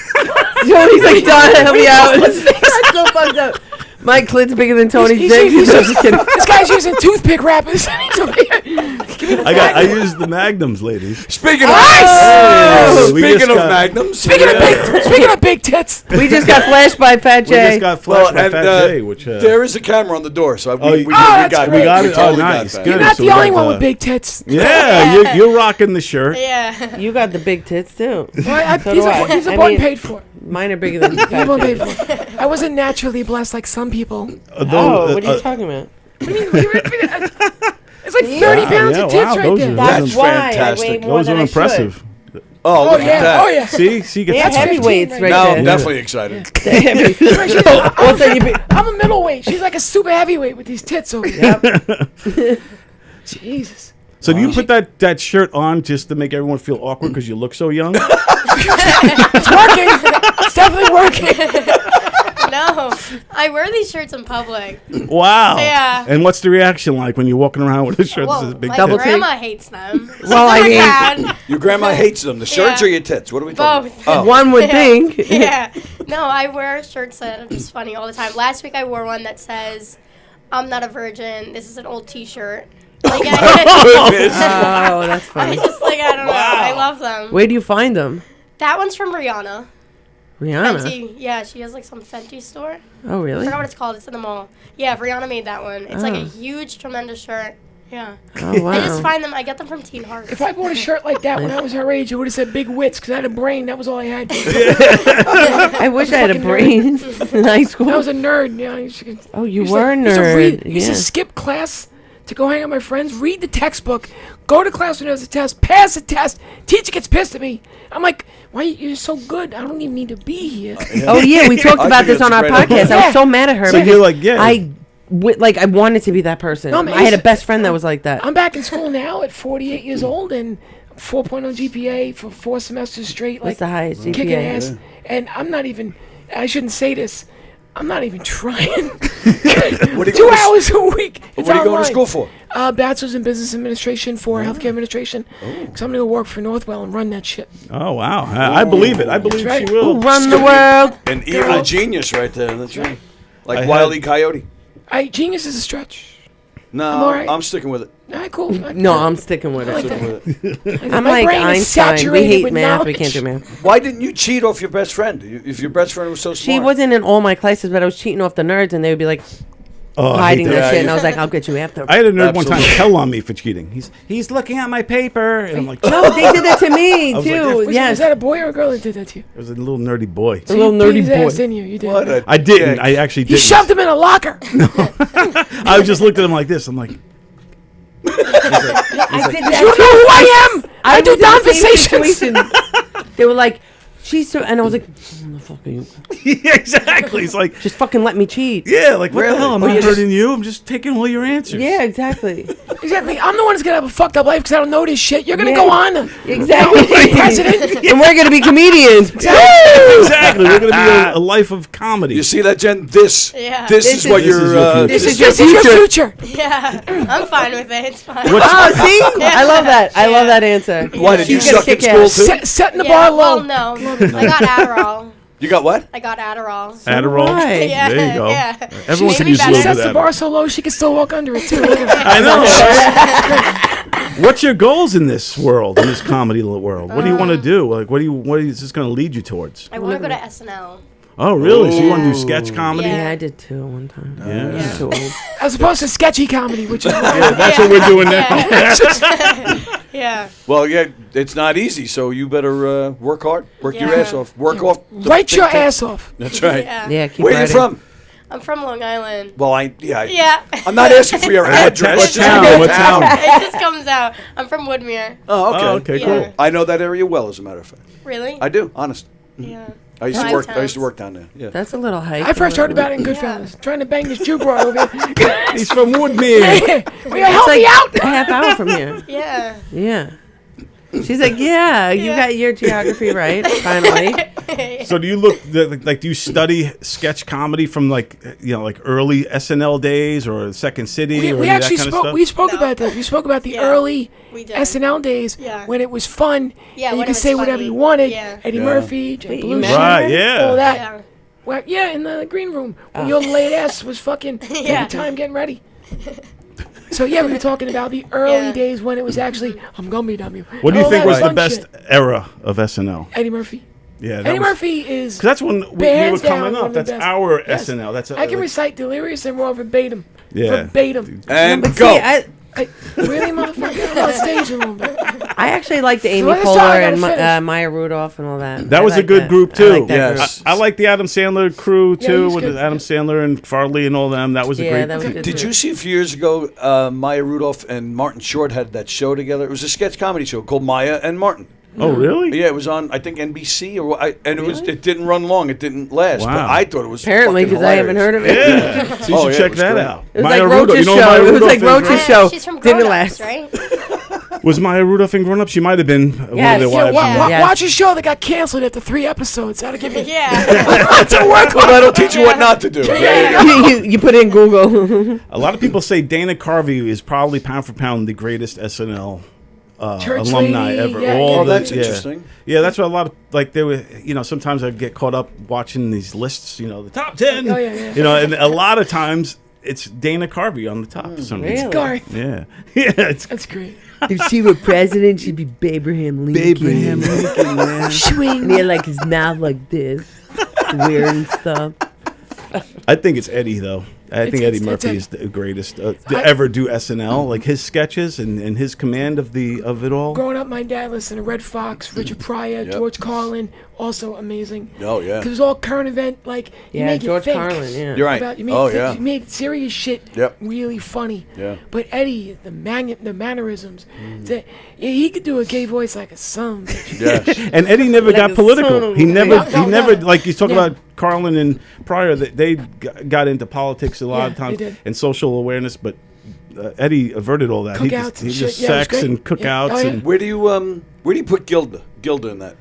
Tony's like, Don, help me out. That's so fucked up. My clit's bigger than Tony's dick. He's I'm just kidding. This guy's using toothpick wrappers. He's over here. I use the Magnums, ladies. Speaking of Hey, we speaking just of got- Magnums, Speaking of big tits. We just got flashed by Fat We just Jay. got flashed by and Fat Jay, which there is a camera on the door, so we that's got great. we got it. totally Oh, got nice. that. Good. You're not So the we only got one the- with big tits. Yeah, you're rocking the shirt. Yeah. You got the big tits too. Well, So these do are I. these are I born mean- paid for. Mine are bigger than These are Fat born Jay. paid for. I wasn't naturally blessed like some people. Oh, what are you talking about? It's like 30 pounds of tits right those there. are- That's those why fantastic. I weigh more Those than are I impressive. Oh, look yeah. at that. Oh, yeah. See, They're That's heavyweights 15 right Now there. I'm definitely excited. They're heavy- All of a sudden you be- I'm a middleweight. She's like a super heavyweight with these tits over here. Yep. Jesus. So do you put that shirt on just to make everyone feel awkward because you look so young? It's working. It's definitely working. No, I wear these shirts in public. Wow. Yeah. And what's the reaction like when you're walking around with a shirt that Well, says big my double tits? grandma hates them. Well, I My mean- dad, Your grandma hates them. The shirts Yeah. or your tits? What are we talking both. about? Oh. One would think. Yeah. No, I wear shirts that are just funny all the time. Last week I wore one that says, "I'm not a virgin." This is an old T-shirt. Like, Oh, that's I funny. just like I don't know. I love them. Where do you find them? That one's from Rihanna. Rihanna. Fenty. Yeah, she has like some Fenty store. Oh, I really? forgot what it's called. It's in the mall. Yeah, Rihanna made that one. It's like a Oh. huge, tremendous shirt. Yeah. Oh, I just wow. find them. I get them from Teen Heart. If I bought a shirt like that when I was her age, it would have said big wits because I had a brain. That was all I had. I wish I had a fucking brain in high I school. was a nerd. You know, I used to- Oh, you used were a to- used to nerd. read- used Yeah. to skip class to go hang out with my friends, read the textbook, go to class when there's a test, pass the test. Teacher gets pissed at me. I'm like, why you're so good? I don't even need to be here. Oh, yeah. We talked I about think this on that's our a great podcast. I idea. was so mad at her. So because you're like, yeah. I wanted to be that person. No, man, I had a it's- best friend that was like that. I'm back in school now at 48 years old and 4.0 GPA for 4 semesters straight. What's the highest GPA? Kicking ass. And I'm not even, I shouldn't say this, I'm not even trying. What do you 2 go to- hours a week. It's What are you going to online. school for? Bachelor's in Business Administration for Healthcare Administration. Because I'm going to go work for Northwell and run that shit. Oh, wow. I believe it. I believe right. she will. Run the world. An evil genius right there. That's right. Like I Wile had- E. Coyote. Genius is a stretch. No, all right. I'm sticking with it. All right, cool. No, I'm sticking with like it. that. I'm My like brain is Einstein. We saturated hate with math. We knowledge. can't do math. Why didn't you cheat off your best friend? If your best friend was so smart. She wasn't in all my classes, but I was cheating off the nerds, and they would be like Oh, I hate hiding that. that Yeah, shit. And yeah. I was like, I'll get you after. I had a nerd one time Absolutely. tell on me for cheating. He's looking at my paper, and I'm like, No, they did that to me I was like, too. yeah, Was Yes, that a boy or a girl that did that to you? it was a little nerdy boy. a little You nerdy beat his ass, boy. didn't you? You did. What a I didn't. dick. I actually He didn't. shoved him in a locker. I just looked at him like this. I'm like, I did You know who I am. I do was in the same conversations. situation. They were like, she's so, and I was like, what the fuck are you? yeah, exactly. It's like, Just fucking let me cheat. yeah, like what Really? the hell? I'm Oh, not you just- hurting you. I'm just taking all your answers. Yeah, exactly. Exactly. I'm the one that's gonna have a fucked up life because I don't know this shit. You're gonna Yeah. go on. Exactly. President. And we're gonna be comedians. exactly. We're gonna be a life of comedy. You see that, Jen? This Yeah. is This what is you're. your future. This is This your is your future. future. Yeah, I'm fine with it. It's fine. Oh, see? I love that. I love that answer. Why did you She's gonna suck at kick school ass. too? Setting the Yeah, bar well, low. no, I got Adderall. You got what? I got Adderall. Adderall. Why? Yeah, There you go. yeah. Everyone She can made me use a better. little Sets bit the of bar so low she can still walk under it too. I know. What's your goals in this world, in this comedy world? What do you want to do? Like, what is this going to lead you towards? I want to go to SNL. Oh, really? So you want to do sketch comedy? Yeah, I did too one time. Yeah. I'm too old. As opposed to sketchy comedy, which is That's what we're doing now. Yeah. Well, yeah, it's not easy, so you better work hard, work your Yeah. ass off, work off. the write your big time. ass off. That's right. Yeah. Yeah, keep Where are you writing. from? I'm from Long Island. Well, Yeah. I'm not asking for your address. What town? What town? It just comes out. I'm from Woodmere. Oh, okay. Oh, okay, Yeah. cool. I know that area well, as a matter of fact. Really? I do, honest. Yeah. I used to Five work. I used to times. work down there. Yeah. That's a little hike. I first heard about it in Yeah. Goodfellas. Trying to bang this Jew broad over here. He's from Woodmere. Will you help me out? a half hour from here. Yeah. Yeah. She's like, yeah, you got your geography right, finally. So do you look like? Do you study sketch comedy from like early SNL days or Second City or We any of that actually kind of spoke. stuff? We spoke No. about this. We spoke about the Yeah, early we did. SNL days Yeah. when it was fun. Yeah, and you when could it was say whatever funny. you wanted. Yeah. Eddie Yeah. Murphy, Jay Wait, you Belushi, met Right, her? yeah. all that. Yeah. Well, yeah, in the green room when your late ass was fucking Yeah. every time getting ready. So yeah, we were talking about the early Yeah. days when it was actually I'm gonna be W. What do you All think that was the fun best shit. era of SNL? Eddie Murphy. Yeah, Eddie Murphy is. Because that's when we were hands down coming one up. of the That's best. our Yes. SNL. That's I can recite Delirious and Raw verbatim. Yeah. Verbatim. And But go. see, Really, motherfucker? I'm on stage a little bit. I actually like the Amy let's Poehler talk, I and gotta finish. Maya Rudolph and all that. That I was a like good that. group I too. like that Yes. group. I like the Adam Sandler crew Yeah, too, he's with good. Adam Sandler and Farley and all them. That was a Yeah, great. that was a good Did group. you see a few years ago Maya Rudolph and Martin Short had that show together? It was a sketch comedy show called Maya and Martin. Oh really? Yeah, it was on I think NBC it didn't run long. It didn't last. But Wow. I thought it was Apparently, fucking because I haven't hilarious. heard of it. Yeah. So you Oh, should yeah, it check was that great. out. It was Maya like Rudolph. Roach's You know show. Maya It was Rudolph like is- Roach's show. She's from Didn't Grown last. Ups, right? Was Maya Rudolph in Grown Up? She might have been one of Yes. their Yeah, wives. yeah. Yes. Watch a show that got canceled after 3 episodes. That'll give you. Yeah. That's a work. Well, that'll teach you what not to do. you put in Google. A lot of people say Dana Carvey is probably pound for pound the greatest SNL Church alumni lady, ever. yeah, All yeah. Oh, the- that's yeah. interesting. Yeah, that's what a lot of they were. Sometimes I get caught up watching these lists. The top 10. Oh, yeah, yeah. And a lot of times it's Dana Carvey on the top for some reason. Really? Garth. Yeah, yeah. It's That's great. If she were president, she'd be Abraham Lincoln. Abraham Lincoln, man. Swing. And he had like his mouth like this, weird and stuff. I think it's Eddie though. I think Eddie it's Murphy Eddie. is the greatest to ever do SNL. Like his sketches and his command of it all. Growing up, my dad listened to Red Fox, Richard Pryor, Yep. George Carlin, also amazing. Oh, yeah. Because it was all current event, like you Yeah, make you George think Carlin. Yeah. You're right. about- you made Oh, thi- yeah. you made serious shit Yep. really funny. Yeah. But Eddie, the mannerisms, he could do a gay voice like a son. Yes. And Eddie never Like got a political. son. He never, No, he never no. like you talk Yeah. about Carlin and Pryor. That they got into politics a lot Yeah, of times they did. and social awareness, but Eddie averted all that. He Cookouts just, and he shit. just Yeah, it was sex great. and Yeah. cookouts Oh, yeah. and Where do you put Gilda in that?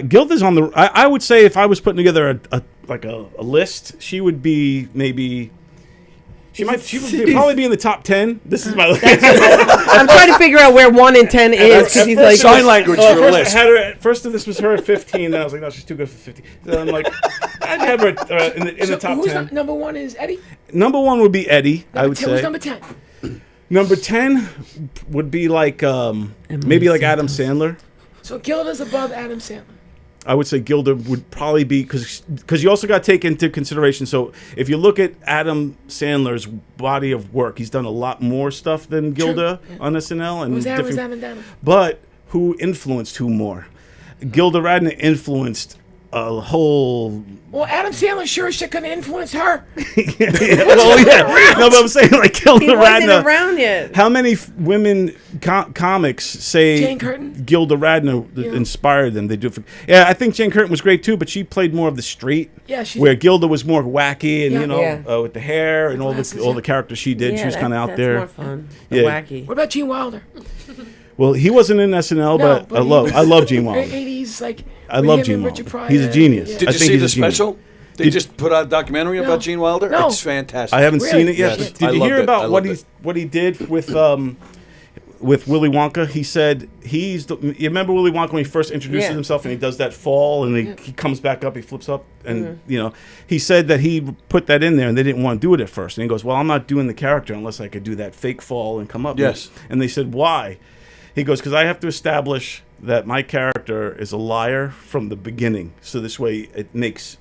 Gilda's on the. I would say if I was putting together a list, she would be maybe. She would probably be in the top 10. This is my list. I'm trying to figure out where 1 in 10 is because he's like, Sign language Oh, for a first, list. I had her at first. This was her at 15. Then I was like, no, she's too good for 50. So I'm like, I'd have her in the top Who's 10. number one is Eddie? Number 1 would be Eddie. I would Who's say. number 10? Number 10 would be like maybe like Adam Sandler. So Gilda's above Adam Sandler. I would say Gilda would probably be because you also got to take into consideration. So if you look at Adam Sandler's body of work, he's done a lot more stuff than Gilda on SNL and Who's that? different. Who's that and down? But who influenced who more? Gilda Radner influenced a whole. Well, Adam Sandler sure as shit couldn't influence her. Well, yeah. No, but I'm saying like Gilda he wasn't Radner. around yet. How many women comics say Jane Curtin? Gilda Radner inspired them? They do. Yeah, I think Jane Curtin was great too, but she played more of the straight. Yeah, she where did. Gilda was more wacky and Yeah. with the hair and all glasses, the yeah. characters she did. Yeah, She was kind of out that's there. more fun. Yeah. Wacky. What about Gene Wilder? Well, he wasn't in SNL, No, but I he love was Gene Wilder. 80s, like. I with love him Gene and Wilder. Richard Pryor. He's a genius. Yeah. Did I you think see he's the a genius. special? They just put out a documentary No. about Gene Wilder. No. It's fantastic. I haven't Really? seen it yet. Yeah. But did I you loved hear it. I about loved it. what he did with Willy Wonka? He said you remember Willy Wonka when he first introduces Yeah. himself and he does that fall and he comes back up, he flips up, and he said that he put that in there and they didn't want to do it at first. And he goes, "Well, I'm not doing the character unless I could do that fake fall and come up." Yes. And they said, "Why?" He goes, "Because I have to establish that my character is a liar from the beginning. So this way it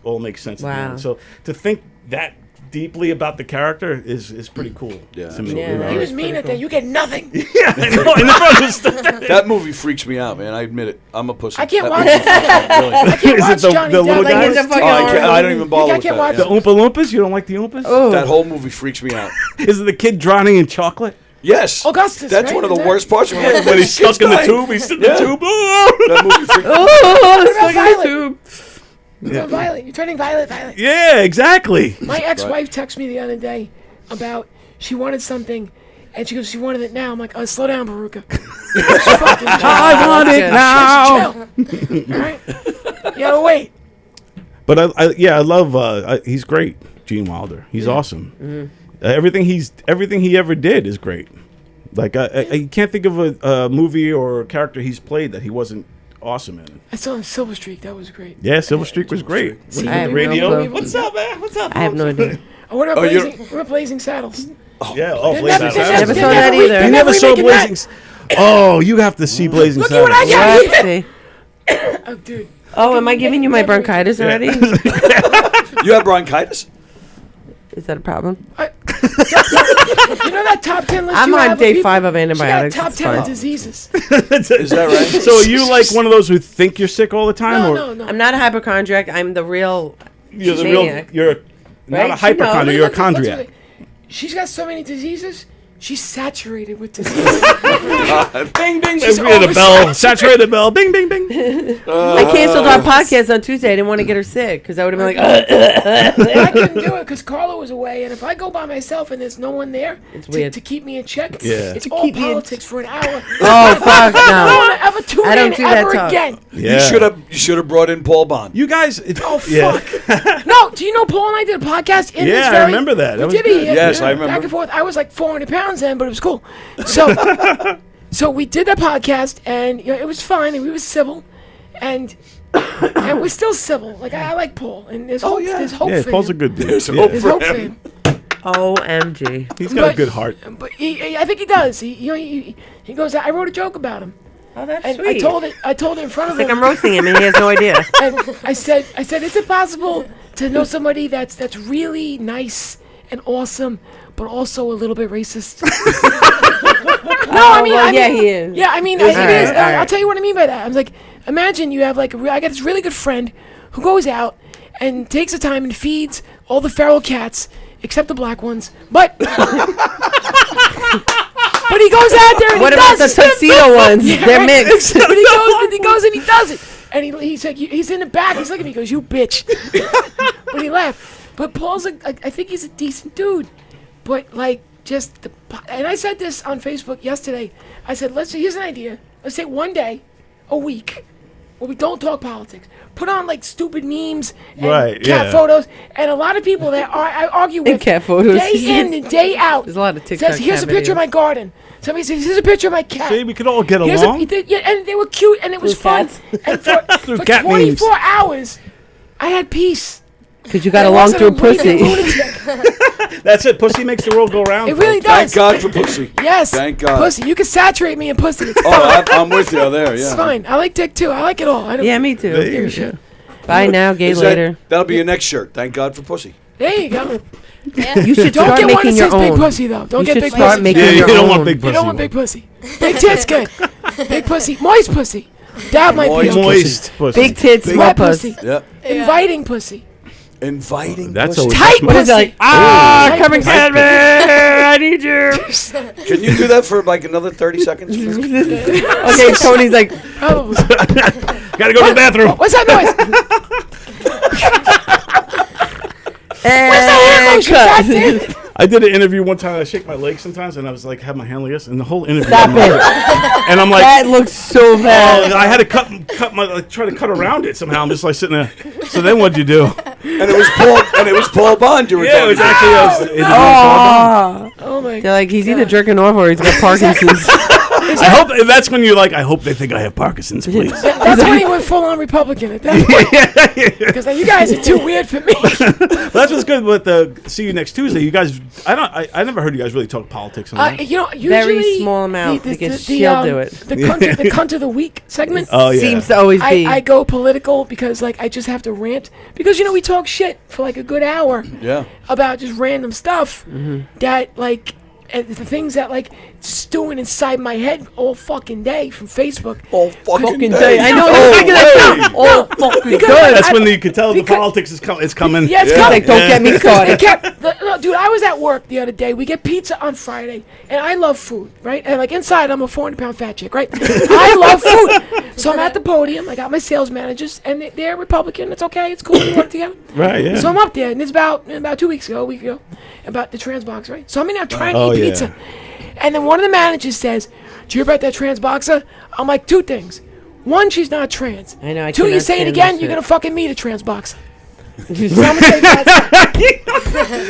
all makes sense. Wow. At the end. So to think that deeply about the character is pretty cool. Yeah, to me. Yeah, He was mean at that. You get nothing. Yeah, I know. I never understood. That movie freaks me out, man. I admit it. I'm a pussy. I can't That watch movie it. freaks me out, really. I can't Is it watch the Johnny little Depp. Like, guys? it's a fucking I don't even bother I with can't that. watch The yeah. Oompa Loompas? You don't like the Oompas? Oh, That whole movie freaks me out. Is it the kid drowning in chocolate? Yes. Augustus, That's right? one of the Is that- worst parts of it. When he's stuck in the tube, he's in the Yeah. tube. That movie freaks me out. oh, it's about like a Violet? tube. Oh, Violet, you're turning violet. Yeah, exactly. My ex-wife texted me the other day about she wanted something, and she goes, she wanted it now. I'm like, oh, slow down, Baruka. I want it now. Chill. All right? Yeah, wait. But I love. He's great, Gene Wilder. He's awesome. Everything he ever did is great. Like I can't think of a movie or a character he's played that he wasn't awesome in. I saw him Silver Streak. That was great. Yeah, Silver Streak was great. See, I have no Radio. clue. What's up, man? What's up? I have no idea. Oh, what about Oh, you're- Blazing Saddles? Yeah. Oh, They're Blazing never- Saddles. I never they're saw that never- either. they're You never saw remaking that. Blazing. Oh, you have to see Blazing Look at what I Saddles. got. Let's see. Oh, dude. Oh, am I giving you my bronchitis already? You have bronchitis? Is that a problem? You know that top 10 list I'm you on have of day people? 5 of She got a antibiotics. top It's 10 of fine. diseases. Is that right? So are you like one of those who think you're sick all the time, No, or no, no. I'm not a hypochondriac. I'm the real. you're the maniac. real? You're not Right? a She knows. hypochondriac. You're a Let's chondriac. She's got so many diseases. She's saturated with disease. Bing, bing. She's We had a bell. oversaturated. Saturated bell. Bing, bing, bing. I canceled our podcast on Tuesday. I didn't want to get her sick because I would have been like, I couldn't do it because Carla was away, and if I go by myself and there's no one there weird. to keep me in check, Yeah. it's To all keep me in- politics for an hour. oh, fuck I don't no. want to ever tune I don't in do that ever talk. again. Yeah. You should have brought in Paul Bond. You guys. Oh, yeah. fuck. No, do you know Paul and I did a podcast in Yeah, this I very... remember that. That We was did it good. here. Yes, I remember. Back and forth. I was like 400 pounds then, but it was cool. So, so we did that podcast, and you know, it was fine, and we were civil, and we're still civil. Like, I like Paul, and there's hope, yeah. there's hope Yeah, for Paul's a him. good dude. There's Yeah. hope There's for hope for him. him. OMG. He's got a But- good heart. But I think he does. He goes, I wrote a joke about him. Oh, that's And sweet. I told it in front of Like him. I'm roasting him and he has no idea. And I said, is it possible to know somebody that's really nice and awesome, but also a little bit racist? Well, yeah, he is. Yeah, I mean, All it right, is. all right. I'll tell you what I mean by that. I'm like, imagine you have like, I got this really good friend who goes out and takes the time and feeds all the feral cats, except the black ones. But he goes out there and What he about the does it. tuxedo ones? Yeah, They're right. mixed. But he goes and he does it. And he's like, he's in the back. He's looking at me. He goes, "You bitch." But he laughed. But Paul's I think he's a decent dude. But like, just and I said this on Facebook yesterday. I said, here's an idea. Let's take one day, a week, where we don't talk politics. Put on like stupid memes and Right, cat yeah. photos, and a lot of people that I argue with cat photos. day in and day out. There's a lot of TikTok Says, here's a cat picture of videos. my garden. Somebody says, here's a picture of my cat. See, we could all get Here's along. and they were cute, and it was Those fun. cats? And for cat 24 memes. hours, I had peace. Because you got I along wasn't through a pussy. lunatic. That's it. Pussy makes the world go round. It really Thank does. God for pussy. Yes. Thank God. Pussy. You can saturate me in pussy. It's Oh, fine. I'm with you there. Yeah. It's fine. I like dick too. I like it all. I don't, Yeah, me too. There you Sure. go. Bye now, gay Is later. that'll be your next shirt. Thank God for pussy. There you go. You should Don't start get one that making your says big own. pussy though. Don't You get should big start pussy. making Yeah, you your don't own. want big pussy. You don't want big pussy. Big tits good. Big pussy. Moist pussy. That might Moist be okay. Moist pussy. Big tits, small Wet pussy. pussy. Yep. Inviting pussy. Inviting. That's pussy. always Tight What is pussy. it like? Ah, come and Tight get me! I need you. Can you do that for like another 30 seconds? Okay, Tony's like, Probably. Gotta go to the bathroom. What's that noise? and God damn cut. it. I did an interview one time. I shake my leg sometimes, and I was like, have my hand like this, and the whole interview. Stop I'm like- it. And I'm like, That looks so bad. I had to cut my, like, try to cut around it somehow. I'm just like sitting there. So then what'd you do? And it was Paul Bond you were Yeah, it was talking actually. Oh. Oh my They're like, he's either jerking off or he's got Parkinson's. I hope that's when you're like, I hope they think I have Parkinson's, please. That's when he went full on Republican at that point. Because you guys are too weird for me. Well, that's what's good with the See You Next Tuesday. You guys, I never heard you guys really talk politics on that. Usually Very small amount because she'll do it. The cunt of the week segment seems to always be. I go political because I just have to rant because we talk shit for like a good hour about just random stuff that the things that stewing inside my head all fucking day from Facebook. All fucking day. I know you're thinking that. All fucking day. That's when you can tell the politics is coming. Yeah, it's coming. Don't get me started. Dude, I was at work the other day. We get pizza on Friday, and I love food, right? And inside, I'm a 400-pound fat chick, right? I love food. So I'm at the podium. I got my sales managers, and they're Republican. It's okay. It's cool. We work together. Right, yeah. So I'm up there, and it's about 2 weeks ago, a week ago, about the trans box, right? So I'm in there trying to eat pizza. And then one of the managers says, "Did you hear about that trans boxer?" I'm like, 2 things. 1, she's not trans. I know. 2, you say it again, you're going to fucking meet a trans boxer. So I'm gonna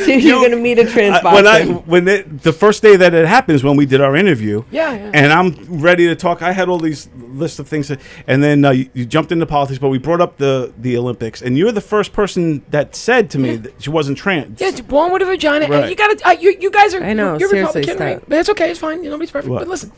say you're gonna meet a trans boxer. When the first day that it happened is when we did our interview. Yeah. And I'm ready to talk. I had all these lists of things, and then you jumped into politics. But we brought up the Olympics, and you're the first person that said to me that she wasn't trans. Yeah, born with a vagina. Right. And you gotta. You guys are. I know. You're Seriously, Republican, right? stop. But it's okay. It's fine. Nobody's perfect. What? But listen.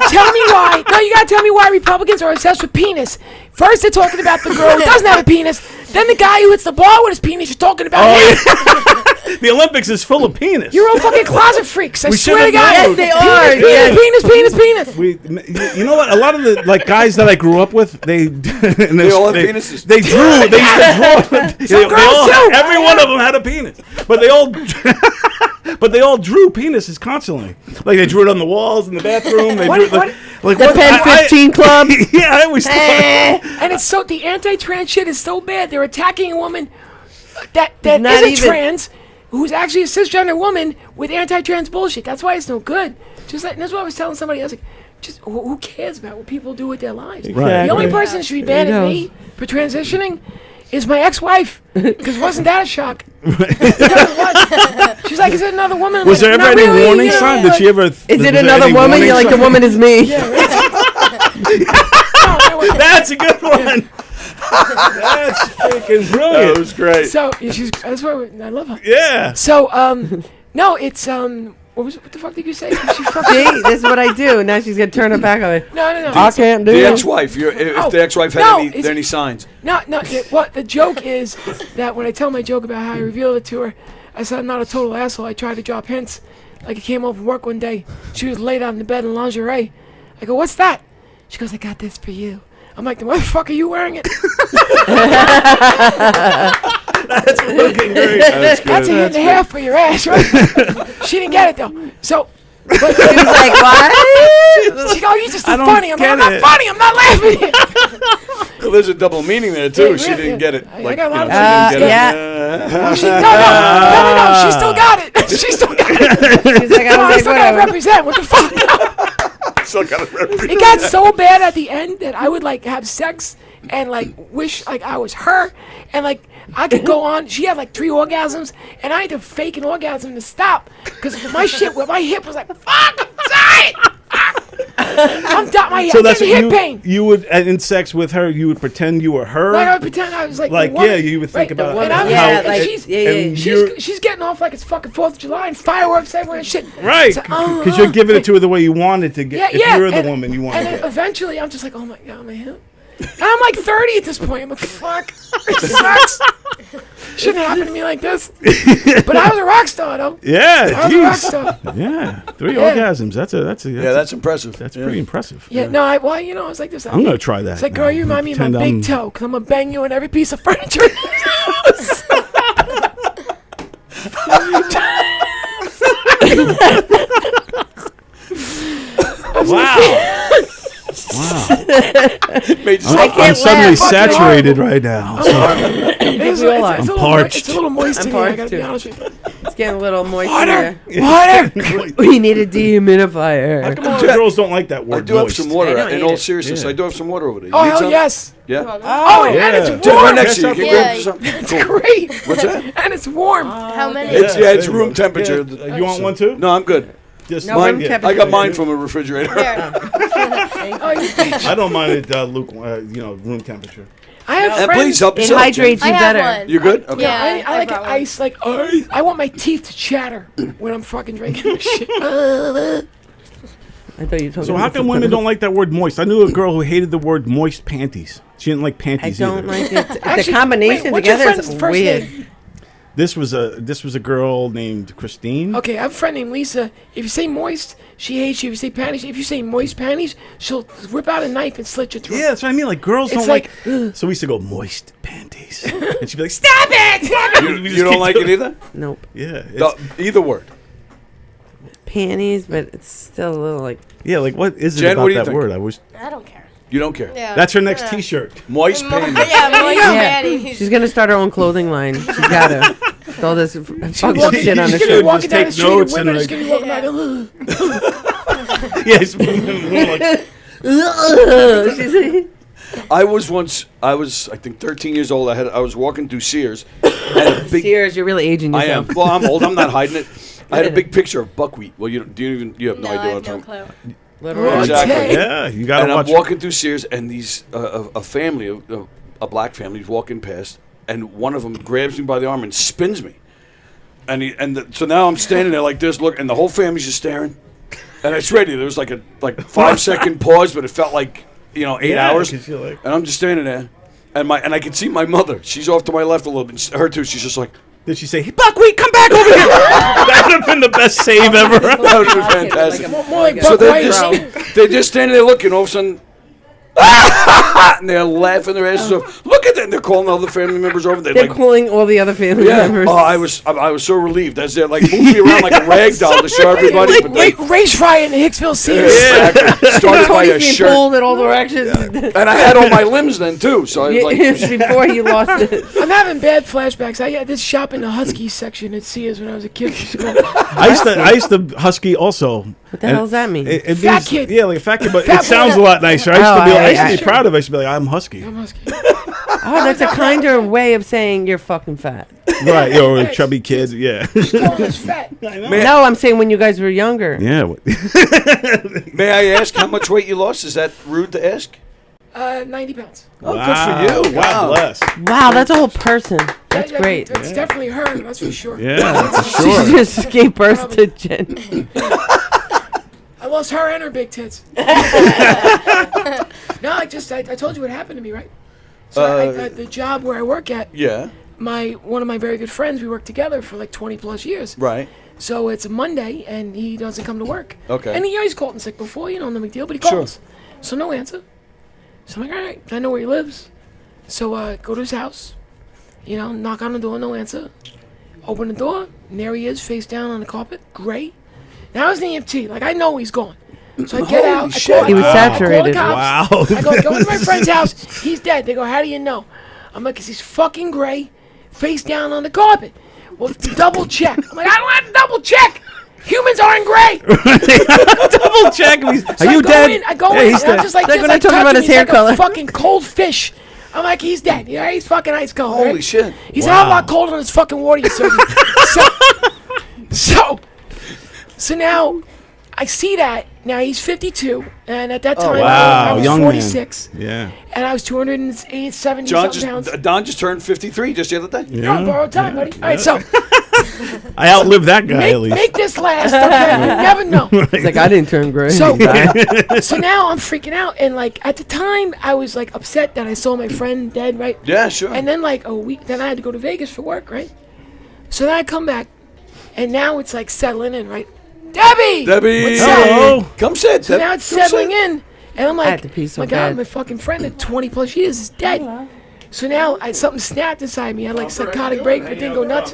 Tell me why. No, you gotta tell me why Republicans are obsessed with penis. First, they're talking about the girl who doesn't have a penis. Then the guy who hits the ball with his penis. You're talking about him. Yeah. The Olympics is full of penis. You're all fucking closet freaks. I We swear to should've God. known. Yes, they are. Penis. You know what? A lot of the guys that I grew up with, they all have penises. They drew. They used to draw. girls too. Every one of them had a penis, but they all drew penises constantly. Like they drew it on the walls in the bathroom. They drew it The Pen 15 Club. Yeah, I always thought. And it's so the anti-trans shit is so bad. They're attacking a woman that not isn't even trans, who's actually a cisgender woman with anti-trans bullshit. That's why it's no good. That's what I was telling somebody. I was like, just who cares about what people do with their lives? Right. The only person that should be banned at me for transitioning is my ex-wife. Because wasn't that a shock? She's like, is it another woman? I'm Was there like, ever "Not any really," warning you know, sign? like- Did she ever? Is it another woman? You're like, the woman is me. That's a good one. That's freaking brilliant. That was great. So that's why I love her. Yeah. So no, it's what the fuck did you say? She fucking, See, this is what I do. Now she's gonna turn her back on me. no. I can't do The it. ex-wife. If the ex-wife had no, any signs. No. What the joke is that when I tell my joke about how I revealed it to her, I said I'm not a total asshole. I tried to drop hints. Like I came home from work one day, she was laid out in the bed in lingerie. I go, "What's that?" She goes, "I got this for you." I'm like, "The motherfucker, you wearing it?" That's fucking great. That's a hit and a half for your ass, right? She didn't get it though. So. She was like, what? She goes, "You just I too don't funny." I'm like, get "I'm not it. funny. I'm not laughing." Well, there's a double meaning there too. Yeah, She didn't get it. I got a lot of she didn't yeah. get it. No. She still got it. She still got it. She's like, I No, I was still like, gotta whatever. represent. What the fuck? Still got it represented. It got so bad at the end that I would have sex and wish I was her, and I could go on. She had 3 orgasms, and I had to fake an orgasm to stop because my hip was like, "Fuck, I'm sorry." I'm done. My So that's hip what pain. you would in sex with her. You would pretend you were her. I would pretend I was you would think right, about and I'm Yeah, like, like, she's getting off like it's fucking 4th of July and fireworks everywhere and shit. right, So, because you're giving it to her the way you wanted to get. Yeah, if you're the and- woman you want And to then get. eventually, I'm just like, "Oh my god, my hip." And I'm 30 at this point. I'm like, "Fuck, it sucks." Shouldn't happen to me like this. But I was a rock star, though. Yeah, I was a rock jeez. star. Yeah, 3 Yeah. orgasms. That's That's impressive. that's pretty impressive. Yeah, no, I was like this. I'm gonna try that. It's like, now. "Girl, you remind me of my Pretend big I'm- toe, because I'm gonna bang you in every piece of furniture." in the house. Wow. Wow. Made you I'm suddenly laugh. saturated right now. So It's, we all are. it's a little parched. It's a little moist I'm in here, I parched, gotta be too. honest with you. It's getting a little moist. Water! in Water! there. We need a dehumidifier. come on, girls don't like that I word. do have moist. some water. I don't In eat all it. seriousness, Yeah. I do have some water over there. You Oh, need hell some? yes. Yeah. Oh, and yeah. it's Just warm. right next to you. You can Yeah. grab some. It's Cool. great. What's that? And it's warm. How many? It's room temperature. You want one too? No, I'm good. Just No, Mine, room temperature. I got mine from a refrigerator. There. Oh, you bitch. I don't mind it, room temperature. I have And friends. please help It yourself. hydrates I you have better. one. You good? Okay. Yeah, I like brought one. ice, like ice. I want my teeth to chatter when I'm fucking drinking this shit. I thought you told So me how to come put women it- don't like that word moist? I knew a girl who hated the word moist panties. She didn't like I panties don't either. like it. The Actually, combination wait, what's your together is friend's first weird. name? This was a girl named Christine. Okay, I have a friend named Lisa. If you say moist, she hates you. If you say panties, if you say moist panties, she'll whip out a knife and slit your throat. Yeah, that's what I mean. Like girls It's don't like, like. So we used to go moist panties, and she'd be like, "Stop it! Stop it!" We just You don't keep like doing it either? Nope. Yeah, Either word. Panties, but it's still a little like. yeah. Like what is it Jen, about what do you that think? word? I was. I don't care. You don't care. Yeah. That's her next T-shirt. Moist panties. Yeah, moist Yeah. panties. She's gonna start her own clothing line. She's gotta. With all this fucked up shit on her She's gonna be shirt. walking down the Just street take and notes women and, are just gonna be walking by going, Yes. Like, I was I think 13 years old. I was walking through Sears. Had a big. Sears, you're really aging I am. yourself. Well, I'm old. I'm not hiding it. I had a big picture of buckwheat. Well, you have No, no I idea have what I'm no talking about. clue. Literally. Exactly. Okay. yeah, you gotta And I'm watch. walking through Sears, and these a family, a black family, is walking past, and one of them grabs me by the arm and spins me, so now I'm standing there like this, look, and the whole family's just staring, and I swear to you, there was like a 5-second pause, but it felt like 8 Yeah, I hours, can feel like- and I'm just standing there, and I can see my mother. She's off to my left a little bit. Her too. She's just like. Did she say, "Hey, Buckwheat, come back over here"? That would have been the best save ever. That would have been fantastic. more like So Buck White. they're just standing there looking. All of a sudden, and they're laughing their asses off. Look at that! And they're calling all the family members over. They're calling all the other family members. Oh, I was so relieved as they're like moving me around like a rag doll to show everybody. But they, Race riot in Hicksville Sears. exactly. Started by Tony's a being shirt, pulled in all directions. and I had all my limbs then too. So I was like, Before you lost it. I'm having bad flashbacks. I had this shop in the Husky section at Sears when I was a kid. I used to husky also. What the hell does that mean? It Fat means- kid. Yeah, like a fat kid, but Fat it sounds boy. a lot nicer. I used to be proud of it. I used to be like, I'm husky. I'm Husky. Oh, that's a kinder way of saying you're fucking fat. Right, or a chubby kid, yeah. Calling us fat. No, I'm saying when you guys were younger. Yeah. may I ask how much weight you lost? Is that rude to ask? 90 pounds. Oh, good for you. God Wow. bless. Wow, that's a whole person. That's Yeah, great. That's definitely her. That's for sure. Yeah, that's She sure. just gave birth to Jen. I lost her and her big tits. No, I told you what happened to me, right? So the job where I work at, Yeah. one of my very good friends, we worked together for like 20 plus years. Right. So it's a Monday and he doesn't come to work. Okay. And he's called in sick before, no big deal, but he Sure. calls. So no answer. So I'm like, all right, I know where he lives. So go to his house, knock on the door, no answer. Open the door, and there he is, face down on the carpet, gray. Now it's an EMT, like I know he's gone. So I get Holy out, shit. He was I call the saturated. cops. Wow. I go to my friend's house, he's dead. They go, how do you know? I'm like, 'cause he's fucking gray, face down on the carpet. Well, double check. I'm like, I don't have to double check. Humans aren't gray. Double check. So Are you I go dead? I go Yeah, in, he's and I'm dead. just like Like this. when I told you touch about him, his he's hair like color. a fucking cold fish. I'm like, he's dead. Yeah, he's fucking ice cold. Holy right? shit. He's a hell of a lot colder than his fucking water you serve me. So now I see that. Now he's 52, and at that time I Wow, was young 46, man. Yeah. and I was 270 Don something pounds. Don just turned 53 just the other day. You're on borrowed time, buddy. All right, so I outlived that guy at least. make this last. Okay? You never know. He's like, I didn't turn gray. So, so now I'm freaking out, and like at the time I was like upset that I saw my friend dead, right? Yeah, sure. And then like a week, then I had to go to Vegas for work, right? So then I come back, and now it's like settling in, right? Debbie, what's up? Hello. Come sit. So now it's settling in, and I'm I like, had to pee so my God, bad. my fucking friend of 20 plus years is dead. So now something snapped inside me. I had like psychotic break, but didn't go nuts.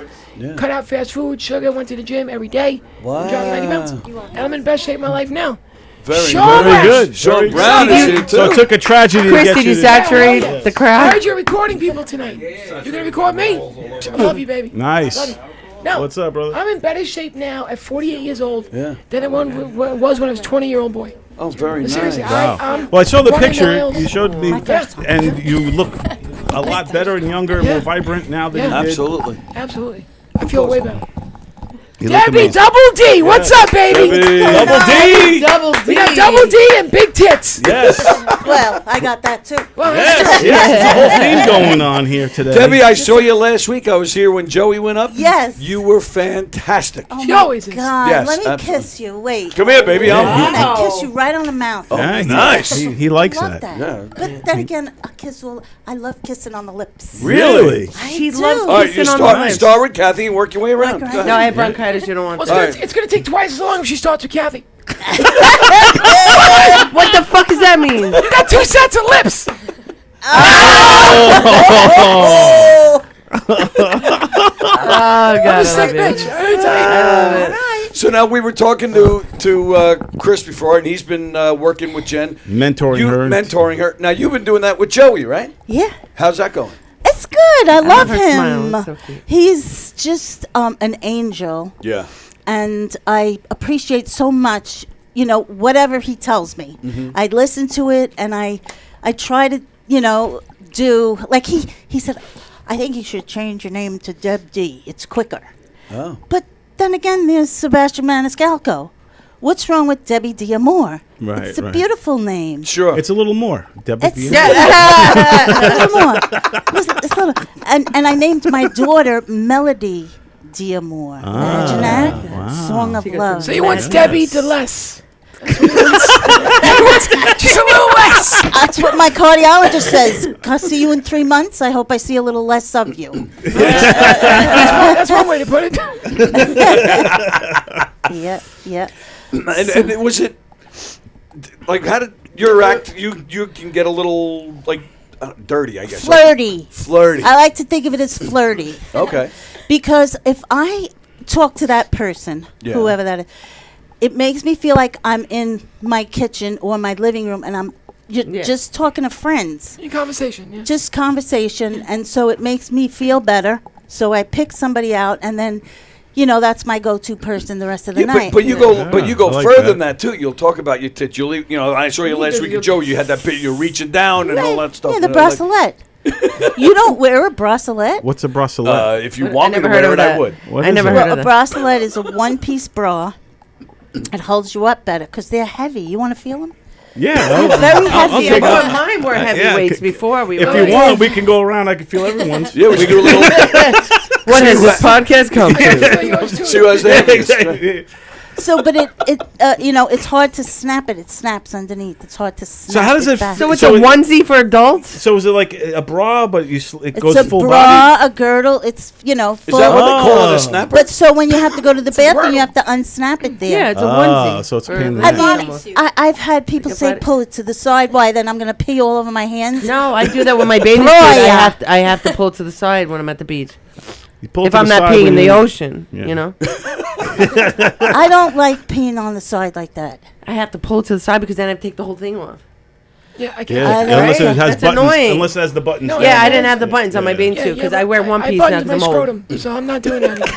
Cut out fast food, sugar, went to the gym every day. Wow. Dropped 90 pounds. And I'm in best shape of my life now. Very Sean Very Brown. good. Sean Very Brown good. is here So it too. took a tragedy Chris, to get did you to saturate the I crowd? heard you're recording people tonight. You're going to record me? I love you, baby. Nice. Love you. No, What's up, brother? I'm in better shape now at 48 years old Yeah. than I was when I was a 20-year-old boy. Oh, very nice. Seriously, Well, I saw the running picture. miles. You showed me, and you look a lot better and younger, Yeah. more vibrant now than Yeah. you did. Absolutely. Absolutely. I feel way better. You look Debbie, amazing. Double D, what's up, baby? Double D. Double D. We got Double D and big tits. Yes. Well, I got that too. Well, Yes. Yes. There's a whole thing going on here today. Debbie, I saw you last week. I was here when Joey went up. Yes. You were fantastic. Oh She my always is. God, Yes, let me absolutely. kiss you. Wait. Come here, baby. I I'm- want to kiss you right on the mouth. Yeah, nice. He likes love that. that. Yeah. But then again, a kiss will. I love kissing on the lips. Really? She do. loves All right, you kissing on the start, lips. start with Kathy and work your way around. Like Go right No, I ahead. have bronchitis. You don't want Well, that. it's gonna take twice as long if she starts with Kathy. What the fuck does that mean? You got 2 sets of lips. Oh god, I'm a I sick love bitch. it. I tell you. So now we were talking to Chris before, and he's been working with Jen. Mentoring her. Mentoring her. Now, you've been doing that with Joey, right? Yeah. How's that going? It's good. I love her him. smile. It's so cute. He's just an angel, Yeah. and I appreciate so much. You know, whatever he tells me, I listen to it, and I try to, do like he said. I think you should change your name to Deb D. It's quicker. Oh. But then again, there's Sebastian Maniscalco. What's wrong with Debbie D'Amore? Right, It's a right. beautiful name. Sure. It's a little more. Debbie. It's D'Amore. a little more. It's a little, and I named my daughter Melody D'Amore. Imagine that. wow. Song of She got love. So he wants Yes. Debbie to less. That's what he wants. Just a little less. That's what my cardiologist says. I'll see you in 3 months. I hope I see a little less of you. That's one way to put it. Yeah, yeah. And it was it like how did your act? You can get a little like dirty, I guess. Flirty. Flirty. I like to think of it as flirty. Okay. Because if I talk to that person, Yeah. whoever that is, it makes me feel like I'm in my kitchen or my living room and I'm just talking to friends. In conversation, yeah. Just conversation. And so it makes me feel better. So I pick somebody out and then, that's my go-to person the rest of the Yeah, night. but you go I like further that. than that too. You'll talk about your tits. I saw you last week with Joe. You had that bit. You're reaching down and all that stuff. Yeah, the you know, like- bracelet. You don't wear a bracelet? What's a bracelet? if you I want me to never heard wear of it, I that. would. What I is never it? heard Well, of a that. bracelet is a one-piece bra. It holds you up better because they're heavy. You want to feel them? Yeah. Very I'll heavy. take Yeah, it. but mine were heavyweights before we If were. you want, we can go around. I can feel everyone's. Yeah, we should do a little. What has this podcast come to? See who has the heaviest. So, but it's hard to snap it. It snaps underneath. It's hard to snap. So how does it? back. So it's So a it- onesie for adults? So is it like a bra, but it It's goes a full bra, body? a girdle. It's full. Is that what they call it? Oh. A snapper? But so when you have to go to the bathroom, girdle. you have to unsnap it there. Yeah, it's a Oh, onesie. so it's a For pain in the I ass. mean, I've had people Like a say, body- "Pull it to the side." Why? Then I'm gonna pee all over my hands. No, I do that with my bathing suit. Bra, I have to pull to the side when I'm at the beach. You pull it If to I'm the not side peeing when in the you- ocean, Yeah. I don't like peeing on the side like that. I have to pull it to the side because then I have to take the whole thing off. Yeah, I can't. Yeah, I know. unless it has That's buttons. annoying. Unless it has the buttons. No, Yeah, I yeah. didn't have the buttons on my Yeah. bathing suit because I wear one piece now buttoned because my I'm old. scrotum, so I'm not doing that anymore.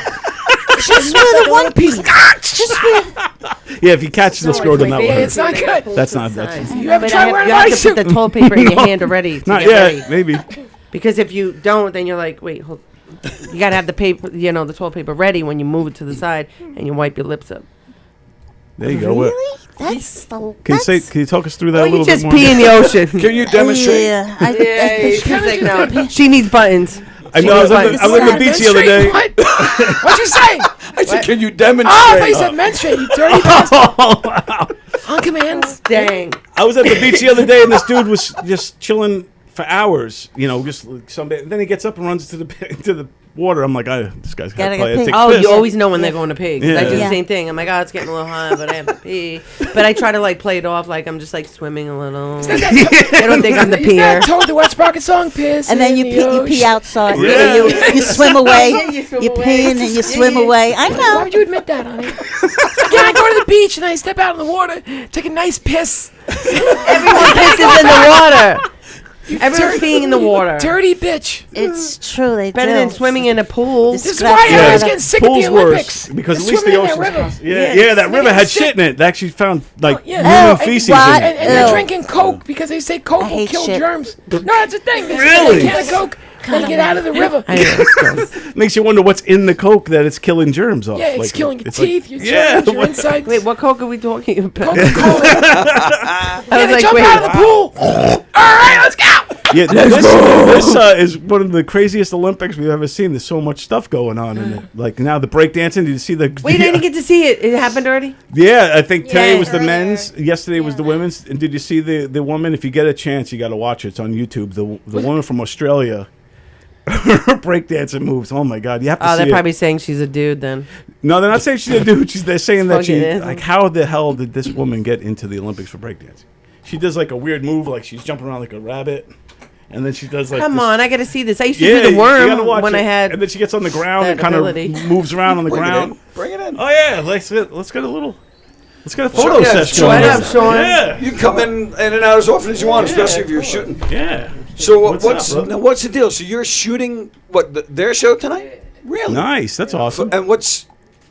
Just wear the one piece. Just wear. Yeah, if you catch the scrotum, that Yeah, one. it's not good. That's not. That's You ever But try I wearing you a have to suit? put the toilet paper in your hand already to not get yet. ready. Maybe. Because if you don't, then you're like, wait, hold. You gotta have the paper, the toilet paper ready when you move it to the side and you wipe your lips up. There you go. What- Really? That's the. Can you talk us through that Oh, a you little bit just more? pee in the ocean. Can you demonstrate? Yeah, I She's like, no, she needs buttons. I know. I was buttons. on the beach the other day. What? What'd you say? I said, can you Oh, I demonstrate? thought you said menstruate, you dirty bastard. Oh, wow. On command. Dang. I was at the beach the other day, and this dude was just chilling for hours. Just like somebody. Then he gets up and runs to the water. I'm like, this guy's Gotta gotta play. get I take Oh, a piss. you always know when they're going to pee. 'Cause I do Yeah. the same thing. I'm like, it's getting a little hot, but I have to pee. But I try to play it off like I'm just swimming a little. They don't think I'm the You peer. told the West Sprocket song, piss. And then in you the pee, you pee ocean. outside. Yeah. You swim away. Yeah, you swim You away. pee and then you swim away. I Why know. would you admit that, honey? Again, I go to the beach and I step out in the water, take a nice piss. Everyone pisses in the water. Everyone's peeing in the water. Dirty bitch. It's true. They Better do. than swimming in a pool. This This is Scratch why your I was head. getting sick at Pool's the worse Olympics. because at They're least the swimming in ocean's that river. constant. Yeah, Yeah, yeah, that it's river had sick. shit in it. They actually found like Yeah. human Oh, feces what? in it. And they're Ew. drinking Coke because they say Coke I will hate kill shit. germs. No, that's the thing. They Really? say a can of Coke They get out of the river. I know, it's gross. Makes you wonder what's in the Coke that it's killing germs off. Yeah, it's Like, killing your it's like- teeth, your yeah, germs, your insides. Wait, what Coke are we talking about? Coca-Cola. I Yeah, was they like, jump wait. out of the pool. All right, let's go. Yeah, this is one of the craziest Olympics we've ever seen. There's so much stuff going on in it. Like now, the breakdancing. Did you see the? Wait, I didn't get to see it. It happened already? Yeah, I think today Yeah, was the earlier. men's. Yesterday was the women's. And did you see the woman? If you get a chance, you got to watch it. It's on YouTube. The woman from Australia. Her breakdancing moves. Oh my God, you have to Oh, see they're it. probably saying she's a dude then. No, they're not saying she's a dude. They're saying that she. Fucking is. Like, how the hell did this woman get into the Olympics for breakdancing? She does like a weird move, like she's jumping around like a rabbit, and then she does like. Come this, on, I got to see this. I used to Yeah, do the you gotta worm watch when it. I had. And then she gets on the ground that and kind of ability. moves around on the ground. Bring it in. Oh yeah, let's get a little. Let's get a photo yeah, session. Sean, What up, Sean? Yeah, You can come in and out as often as you want, especially if you're shooting. yeah. So What's what's up, bro? now, what's the deal? So you're shooting their show tonight? Really? Nice. That's awesome. And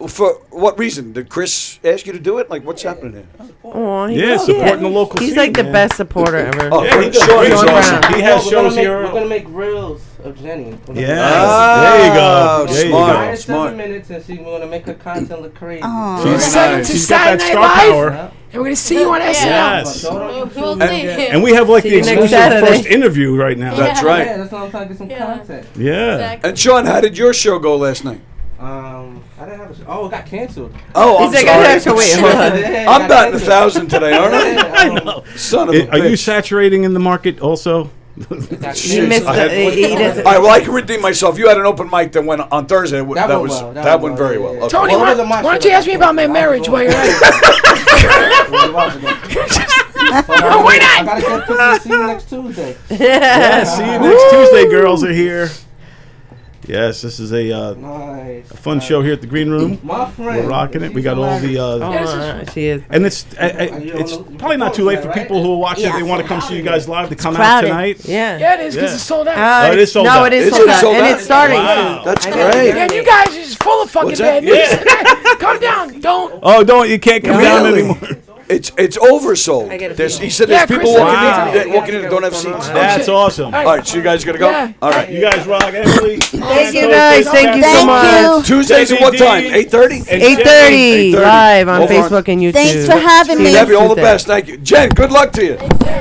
for what reason? Did Chris ask you to do it? Like, what's happening here? Oh, Yeah, supporting the local He's scene, like the man. best supporter ever. Oh, Yeah, he does Sean great is job. awesome. He has We're gonna shows make- here. We're gonna make reels of Jenny. We're gonna Yeah. Ah, There you go. There you smart. go. make Smart. 7 minutes and see. We're gonna make her content look crazy. Aw. Very Send it nice. to She's got that Saturday star Night Live, power. and we're gonna see you on SNL. Yes. We'll see. And we have like See the you next exclusive Saturday. first interview right now. That's Yeah. right. Yeah, that's what I'm trying to get some content. Yeah. Exactly. And Sean, how did your show go last night? I didn't have a show. Oh, it got canceled. Oh, I'm He's like, sorry. I have to wait. Hold on. I'm batting 1,000 today, aren't I? I know. Son of a Are you bitch. saturating in the market also? He Shit, missed I had- the. He doesn't. All right, well, I can redeem myself. You had an open mic that went on Thursday. That went was well. that That went went very well, well. yeah. Okay. Tony, Well, it why wasn't my don't show. you ask me about my marriage while you're at it? Oh, why not? I gotta get pictures to see you next Tuesday. Yeah, see you next Tuesday, girls are here. Yes, this is a Nice. fun show here at the Green Room. My friend. We're rocking it. We got all the Oh, she is. and it's probably not too late for people who are watching. Yeah. They want to come see you guys live to come out crowded. tonight. Yeah. Yeah, it is because Yeah. it's sold out. Oh, it is sold no, out. it is Is sold it out. sold And out? it's starting Wow. soon. That's I know. great. Yeah, you guys are just full of fucking What's bad that? news. Calm down. Don't. Oh, don't you can't come down Really? anymore. It's oversold. I get a He feeling. said Yeah, there's people Chris, walking wow. in walking in that don't have seats. That's awesome. All All right, so you guys gonna go? Yeah. All right. You guys rock, Emily. Thank you guys. Thank you so Thank much. you. Tuesdays at what time? 8:30. 8:30 8:30. live on Over on- Facebook and YouTube. Thanks for having See you me. next Debbie, all the Tuesday. best. Thank you. Jen, good luck to you.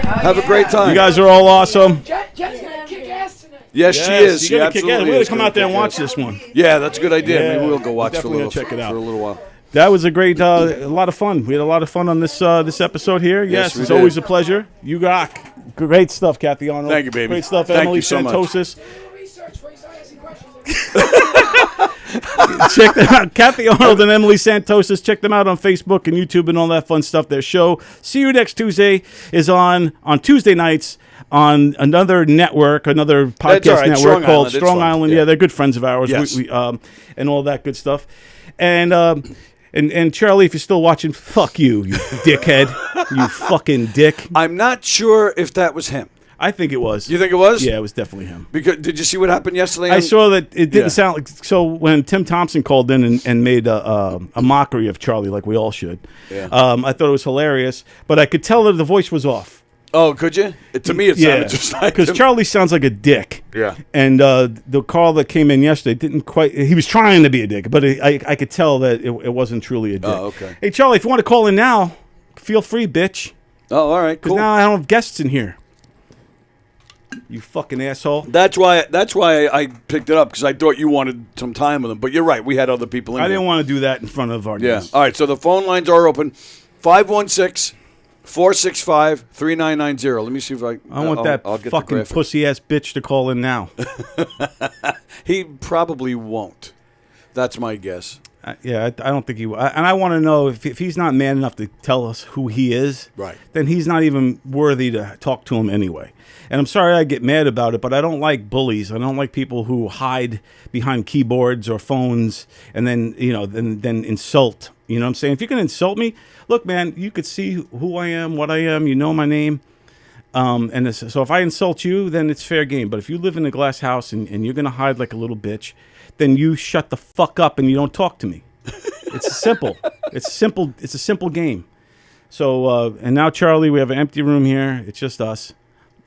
Have a great time. You guys are all awesome. Jen's gonna kick ass tonight. Yes, she is. She You're gonna kick absolutely ass. We're gonna is come gonna out there and kick watch ass. this one. Yeah, that's a good idea. Yeah. Maybe we'll go watch for a Definitely little gonna check it out. for a little while. That was a great, a lot of fun. We had a lot of fun on this this episode here. Yes, we it's did. always a pleasure. You rock. Great stuff, Kathy Arnold. Thank you, baby. Great stuff, Thank Emily you so much. Santosis. Research before you start asking questions. Check them out. Kathy Arnold and Emily Santosis. Check them out on Facebook and YouTube and all that fun stuff. Their show, See You Next Tuesday, is on Tuesday nights on another network, another podcast all right. network Strong called Island. It's Strong fun. Island. Yeah. Yeah, they're good friends of ours. Yes. We and all that good stuff. And Charlie, if you're still watching, fuck you, you dickhead. You fucking dick. I'm not sure if that was him. I think it was. You think it was? Yeah, it was definitely him. Because did you see what happened yesterday? I saw that it didn't Yeah. sound like. So when Tim Thompson called in and made a mockery of Charlie, like we all should, Yeah. I thought it was hilarious. But I could tell that the voice was off. Oh, could you? To me, it sounded just like because him. Charlie sounds like a dick. Yeah. And the call that came in yesterday didn't quite. He was trying to be a dick, but I could tell that it wasn't truly a dick. Oh, okay. Hey, Charlie, if you want to call in now, feel free, bitch. Oh, all right, Because cool. now I don't have guests in here. You fucking asshole. That's why I picked it up, because I thought you wanted some time with him. But you're right. We had other people in I here. didn't want to do that in front of our Yeah. guests. All right. So the phone lines are open. 516-465-3990. Let me see if I want that I'll get the fucking graphic. pussy ass bitch to call in now. He probably won't. That's my guess. Yeah, I don't think he will. And I want to know if he's not man enough to tell us who he is, Right. then he's not even worthy to talk to him anyway. And I'm sorry I get mad about it, but I don't like bullies. I don't like people who hide behind keyboards or phones and then, then insult. You know what I'm saying? If you can insult me, look, man, you could see who I am, what I am. You know my name. So if I insult you, then it's fair game. But if you live in a glass house and you're going to hide like a little bitch, then you shut the fuck up and you don't talk to me. It's simple. It's simple. It's a simple game. So, and now, Charlie, we have an empty room here. It's just us.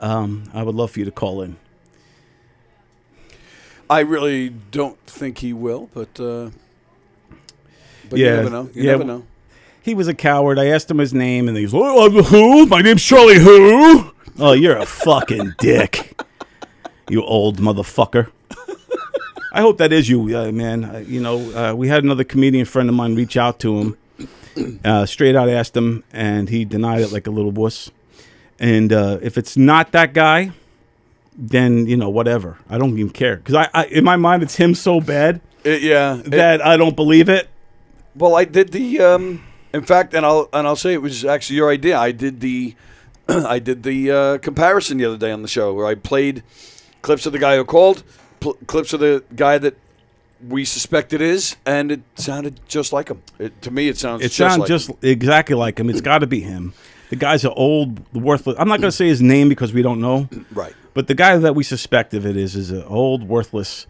I would love for you to call in. I really don't think he will, but Yeah. you never know. You never know. He was a coward. I asked him his name, and he's like, oh, who? My name's Charlie Who? Oh, you're a fucking dick. You old motherfucker. I hope that is you, man. We had another comedian friend of mine reach out to him. Straight out asked him, and he denied it like a little wuss. And if it's not that guy, then, whatever. I don't even care. Because I in my mind, it's him so bad that I don't believe it. Well, I did the... in fact, and I'll say it was actually your idea. I did the comparison the other day on the show where I played clips of the guy who called, clips of the guy that we suspect it is, and it sounded just like him. To me, it sounds just exactly like him. It's got to be him. The guy's an old, worthless. I'm not going to say his name because we don't know. Right. But the guy that we suspect of it is an old, worthless,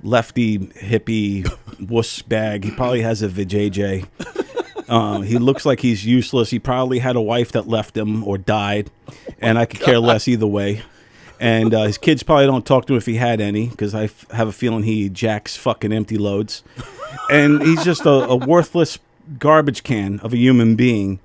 lefty, hippie, wuss bag. He probably has a vajayjay. He looks like he's useless. He probably had a wife that left him or died, and I could care less either way. And his kids probably don't talk to him if he had any, because I have a feeling he jacks fucking empty loads. And he's just a worthless garbage can of a human being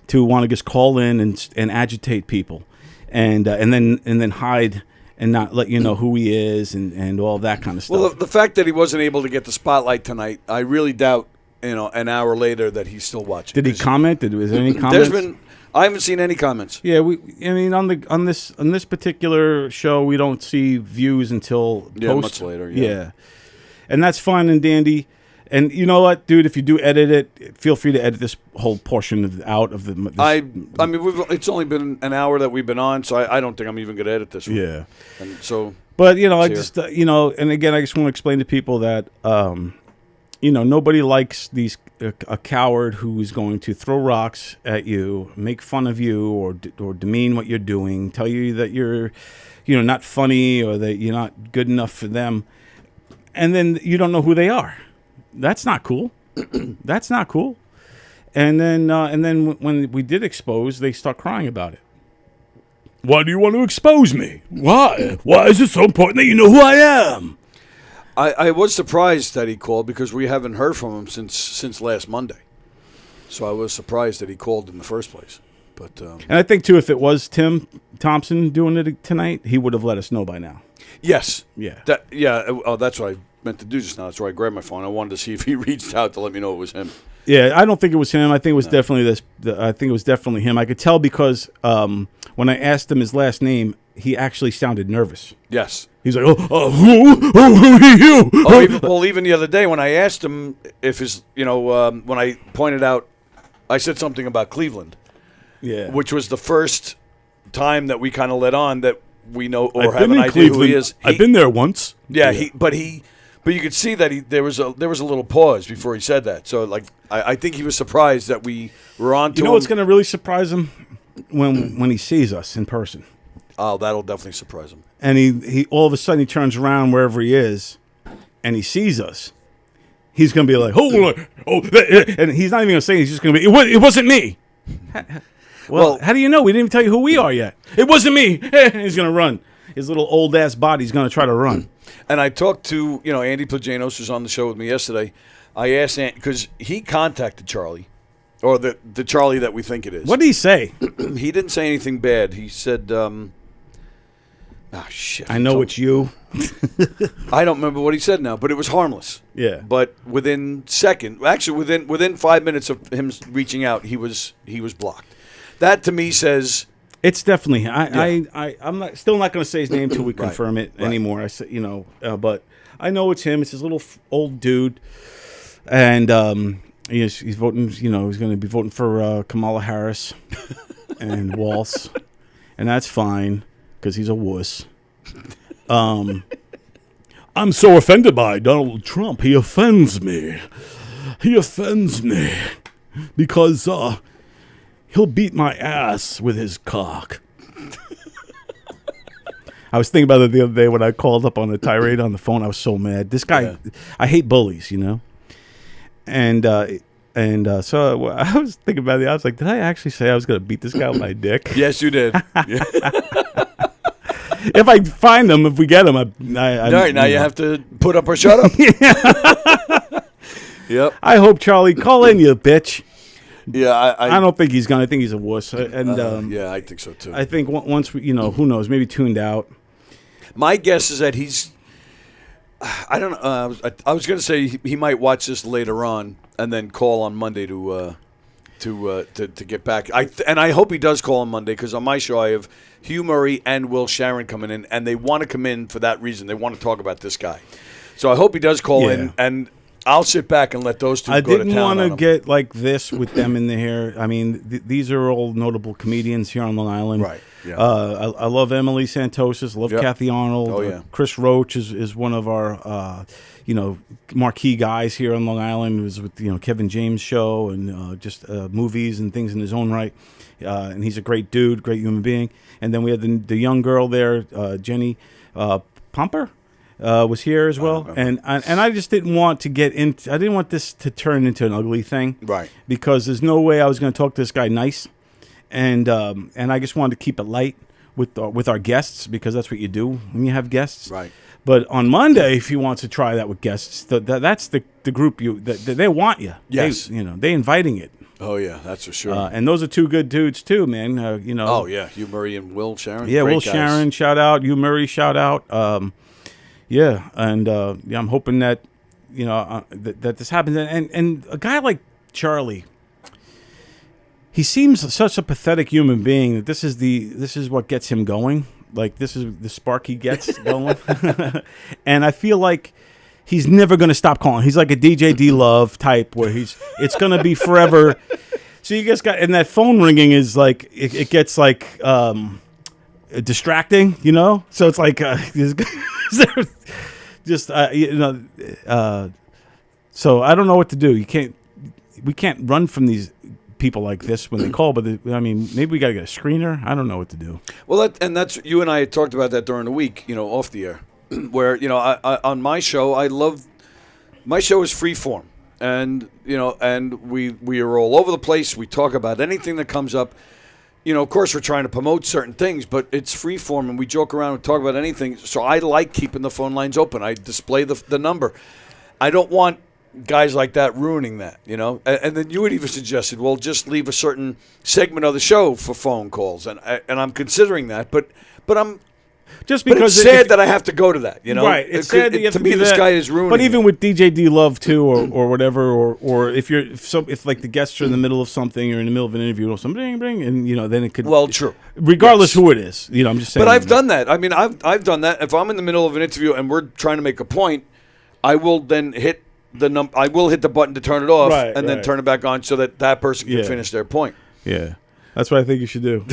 to want to just call in and agitate people, and then hide and not let you know who he is and all that kind of stuff. Well, the fact that he wasn't able to get the spotlight tonight, I really doubt. An hour later that he's still watching. Did he comment? Was there any comments? I haven't seen any comments. Yeah, on this particular show, we don't see views until much later. Yeah, and that's fine and dandy. And you know what, dude? If you do edit it, feel free to edit this whole portion out of the. I mean, it's only been an hour that we've been on, so I don't think I'm even going to edit this one. Yeah, and so. But I just and again, I just want to explain to people that. Nobody likes a coward who is going to throw rocks at you, make fun of you, or demean what you're doing, tell you that you're, not funny or that you're not good enough for them, and then you don't know who they are. That's not cool. That's not cool. And then when we did expose, they start crying about it. Why do you want to expose me? Why? Why is it so important that you know who I am? I was surprised that he called because we haven't heard from him since last Monday. So I was surprised that he called in the first place. But and I think, too, if it was Tim Thompson doing it tonight, he would have let us know by now. Yes. Yeah. That's what I meant to do just now. That's why I grabbed my phone. I wanted to see if he reached out to let me know it was him. Yeah, I don't think it was him. I think it was definitely I think it was definitely him. I could tell because when I asked him his last name, he actually sounded nervous. Yes. He's like, who are you? Well, even the other day when I asked him if his, when I pointed out, I said something about Cleveland. Yeah. Which was the first time that we kind of let on that we know or have an idea who he is. I've been there once. Yeah, but you could see that there was a little pause before he said that. So I think he was surprised that we were on to him. You know what's going to really surprise him when he sees us in person. Oh, that'll definitely surprise him. And he all of a sudden he turns around wherever he is, and he sees us. He's going to be like, and he's not even going to say it. He's just going to be, it wasn't me. Well, how do you know? We didn't even tell you who we are yet. It wasn't me. He's going to run. His little old-ass body's going to try to run. And I talked to, Andy Plajanos, who's on the show with me yesterday. I asked Andy, because he contacted Charlie, or the Charlie that we think it is. What did he say? He didn't say anything bad. He said, shit. I know it's you. I don't remember what he said now, but it was harmless. Yeah. But within 5 minutes of him reaching out, he was blocked. That to me says it's definitely him. I'm still not going to say his name until we confirm it anymore. I said, but I know it's him. It's his little old dude, and he's voting. He's going to be voting for Kamala Harris and Waltz, and that's fine because he's a wuss. I'm so offended by Donald Trump. He offends me. Because he'll beat my ass with his cock. I was thinking about it the other day when I called up on a tirade on the phone. I was so mad. This guy, I hate bullies, And so I was thinking about it. I was like, did I actually say I was going to beat this guy with my dick? Yes, you did. if I find them, if we get them, All right, now you have to put up or shut up. Yep. I hope Charlie call in, you bitch. Yeah, I don't think he's gonna. I think he's a wuss. And yeah, I think so too. I think once we, who knows, maybe tuned out. My guess is that he's. I don't know. I was going to say he might watch this later on and then call on Monday to get back. And I hope he does call on Monday because on my show I have Hugh Murray and Will Sharon coming in, and they want to come in for that reason. They want to talk about this guy. So I hope he does call in, and I'll sit back and let those two go to town. I didn't want to get like this with them in the hair. I mean, these are all notable comedians here on Long Island. Right. Yeah. I love Emily Santosis. Love Kathy Arnold. Oh, yeah. Chris Roach is one of our marquee guys here on Long Island. He was with Kevin James show and just movies and things in his own right. And he's a great dude, great human being. And then we had the young girl there, Jenny Pomper. Was here as well, and I just didn't want to get into. I didn't want this to turn into an ugly thing, right? Because there's no way I was going to talk to this guy nice, and I just wanted to keep it light with our guests because that's what you do when you have guests, right? But on Monday, if he wants to try that with guests, that's the group they want you. Yes, they inviting it. Oh yeah, that's for sure. And those are two good dudes too, man. Oh yeah, Hugh Murray and Will Sharon. Yeah, Great Will guys. Sharon, shout out. Hugh Murray, shout out. Yeah, and I'm hoping that that this happens. And a guy like Charlie, he seems such a pathetic human being that this is what gets him going. Like this is the spark he gets going. And I feel like he's never going to stop calling. He's like a DJ D Love type where it's going to be forever. So you just got, and that phone ringing is like it gets like distracting, So it's like just so I don't know what to do. We can't run from these people like this when they call. But maybe we got to get a screener. I don't know what to do. Well, that's you and I had talked about that during the week, off the air, where I on my show my show is free form, and and we are all over the place. We talk about anything that comes up. Of course, we're trying to promote certain things, but it's free form, and we joke around and talk about anything. So I like keeping the phone lines open. I display the number. I don't want guys like that ruining that, And then you had even suggested, well, just leave a certain segment of the show for phone calls, and I'm considering that, but I'm. Just because but it's sad that I have to go to that, Right. It's sad that you have to to me, do this that. guy is ruining. But even it. with DJ D Love too, or whatever, or if like the guests are in the middle of something or in the middle of an interview or something, and then it could. Well, true. Regardless who it is, I'm just saying. But I've done that. I mean, I've done that. If I'm in the middle of an interview and we're trying to make a point, I will then hit the I will hit the button to turn it off, and then turn it back on so that person can finish their point. Yeah, that's what I think you should do.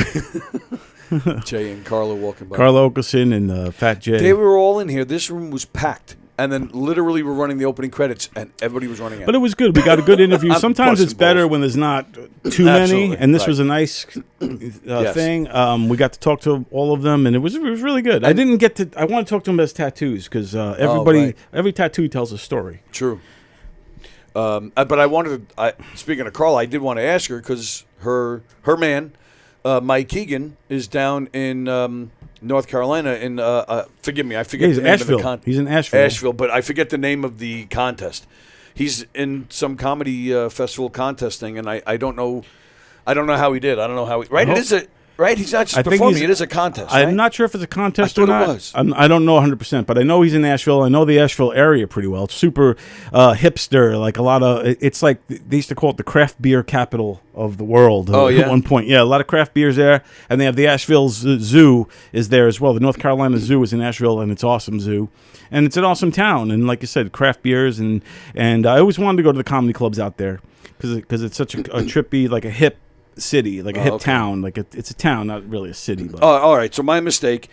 Jay and Carlo walking by. Carlo Okelson and Fat Jay. They were all in here. This room was packed. And then literally we're running the opening credits, and everybody was running out. But it was good. We got a good interview. Sometimes it's better when there's not too many, and this was a nice thing. We got to talk to all of them, and it was really good. I didn't get to. I want to talk to them as tattoos because every tattoo tells a story. True. But I wanted to. Speaking of Carl, I did want to ask her because her man, Mike Keegan, is down in North Carolina. In forgive me, I forget the name Asheville. of the contest. He's in Asheville. Asheville, but I forget the name of the contest. He's in some comedy festival contest thing, and I don't know. I don't know how he did. I don't know how he. Right, it is a. Right, he's not just performing. It is a contest. I'm right? not sure if it's a contest I or thought not. It was. I don't know 100%, but I know he's in Asheville. I know the Asheville area pretty well. It's super hipster, like a lot of. It's like they used to call it the craft beer capital of the world. At one point, a lot of craft beers there, and they have the Asheville Zoo is there as well. The North Carolina Zoo is in Asheville, and it's awesome zoo, and it's an awesome town. And like you said, craft beers, and I always wanted to go to the comedy clubs out there because it's such a trippy, like a hip city, like a hip town, like it's a town, not really a city. But. All right. So my mistake.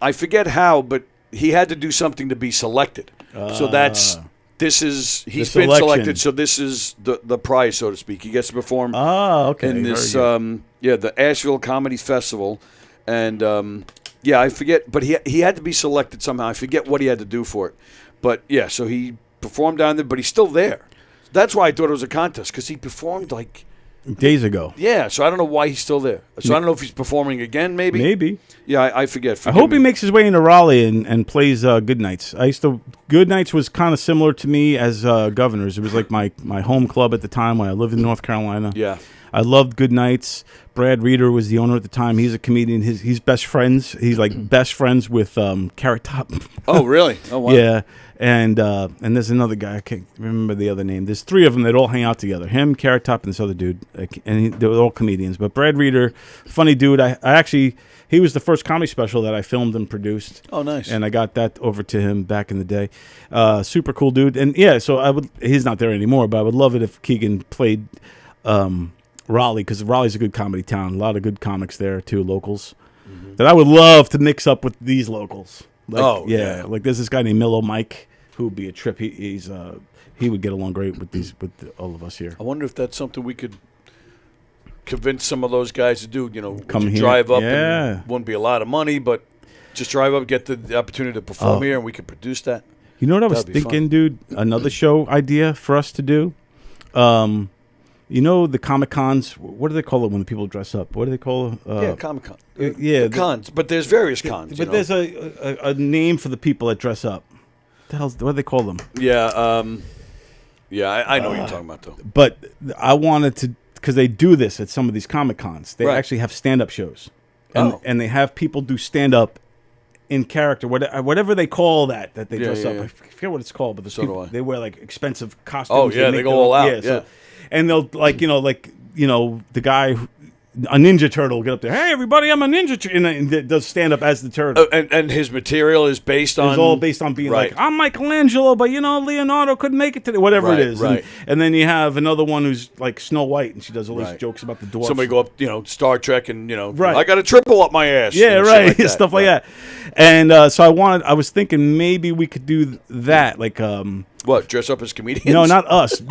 I forget how, but he had to do something to be selected. So he's been selected. So this is the prize, so to speak. He gets to perform. In this, the Asheville Comedy Festival, and I forget, but he had to be selected somehow. I forget what he had to do for it, but so he performed down there, but he's still there. That's why I thought it was a contest because he performed like. days ago. Yeah, so I don't know why he's still there. So I don't know if he's performing again, maybe. Maybe. Yeah, I forget. I hope he makes his way into Raleigh and plays Good Nights. Good Nights was kind of similar to me as Governors. It was like my home club at the time when I lived in North Carolina. Yeah. I loved Good Nights. Brad Reeder was the owner at the time. He's a comedian. He's best friends. He's like best friends with Carrot Top. Oh, really? Oh, wow. Yeah. And there's another guy. I can't remember the other name. There's three of them that all hang out together. Him, Carrot Top, and this other dude. They were all comedians. But Brad Reeder, funny dude. I actually, he was the first comedy special that I filmed and produced. Oh, nice. And I got that over to him back in the day. Super cool dude. And yeah, so he's not there anymore, but I would love it if Keegan played Raleigh, because Raleigh's a good comedy town. A lot of good comics there too, locals. That I would love to mix up with these locals. Like, yeah. Like there's this guy named Millo Mike who would be a trip. He would get along great with all of us here. I wonder if that's something we could convince some of those guys to do. You know, Come here. drive up. Yeah. And wouldn't be a lot of money, but just drive up, get the opportunity to perform here, and we could produce that. You know what I was That'd be thinking, fun. dude? Another show idea for us to do. You know the Comic Cons. What do they call it when the people dress up? What do they call? Yeah, Comic Con. Yeah, the cons, but there's various cons. But there's a name for the people that dress up. What do they call them? Yeah, I know what you're talking about, though. But I wanted to, because they do this at some of these Comic Cons. They Right. actually have stand-up shows, and they have people do stand-up in character, whatever they call that they dress up. yeah. I forget what it's called, but So do I. they wear like expensive costumes. Oh, yeah, they make go their all own- out, yeah. And they'll the guy. A Ninja Turtle will get up there. Hey, everybody! I'm a Ninja Turtle, and it does stand up as the turtle. And his material is based on. It's all based on being Right. like, I'm Michelangelo, but Leonardo couldn't make it today. Whatever Right, it is. right. And then you have another one who's like Snow White, and she does all these Right. jokes about the dwarfs. Somebody go up, Star Trek, and Right. I got a triple up my ass. Yeah, shit right. that. Stuff like Right. that. And so I was thinking maybe we could do that. Like, What? Dress up as comedians? no, not us.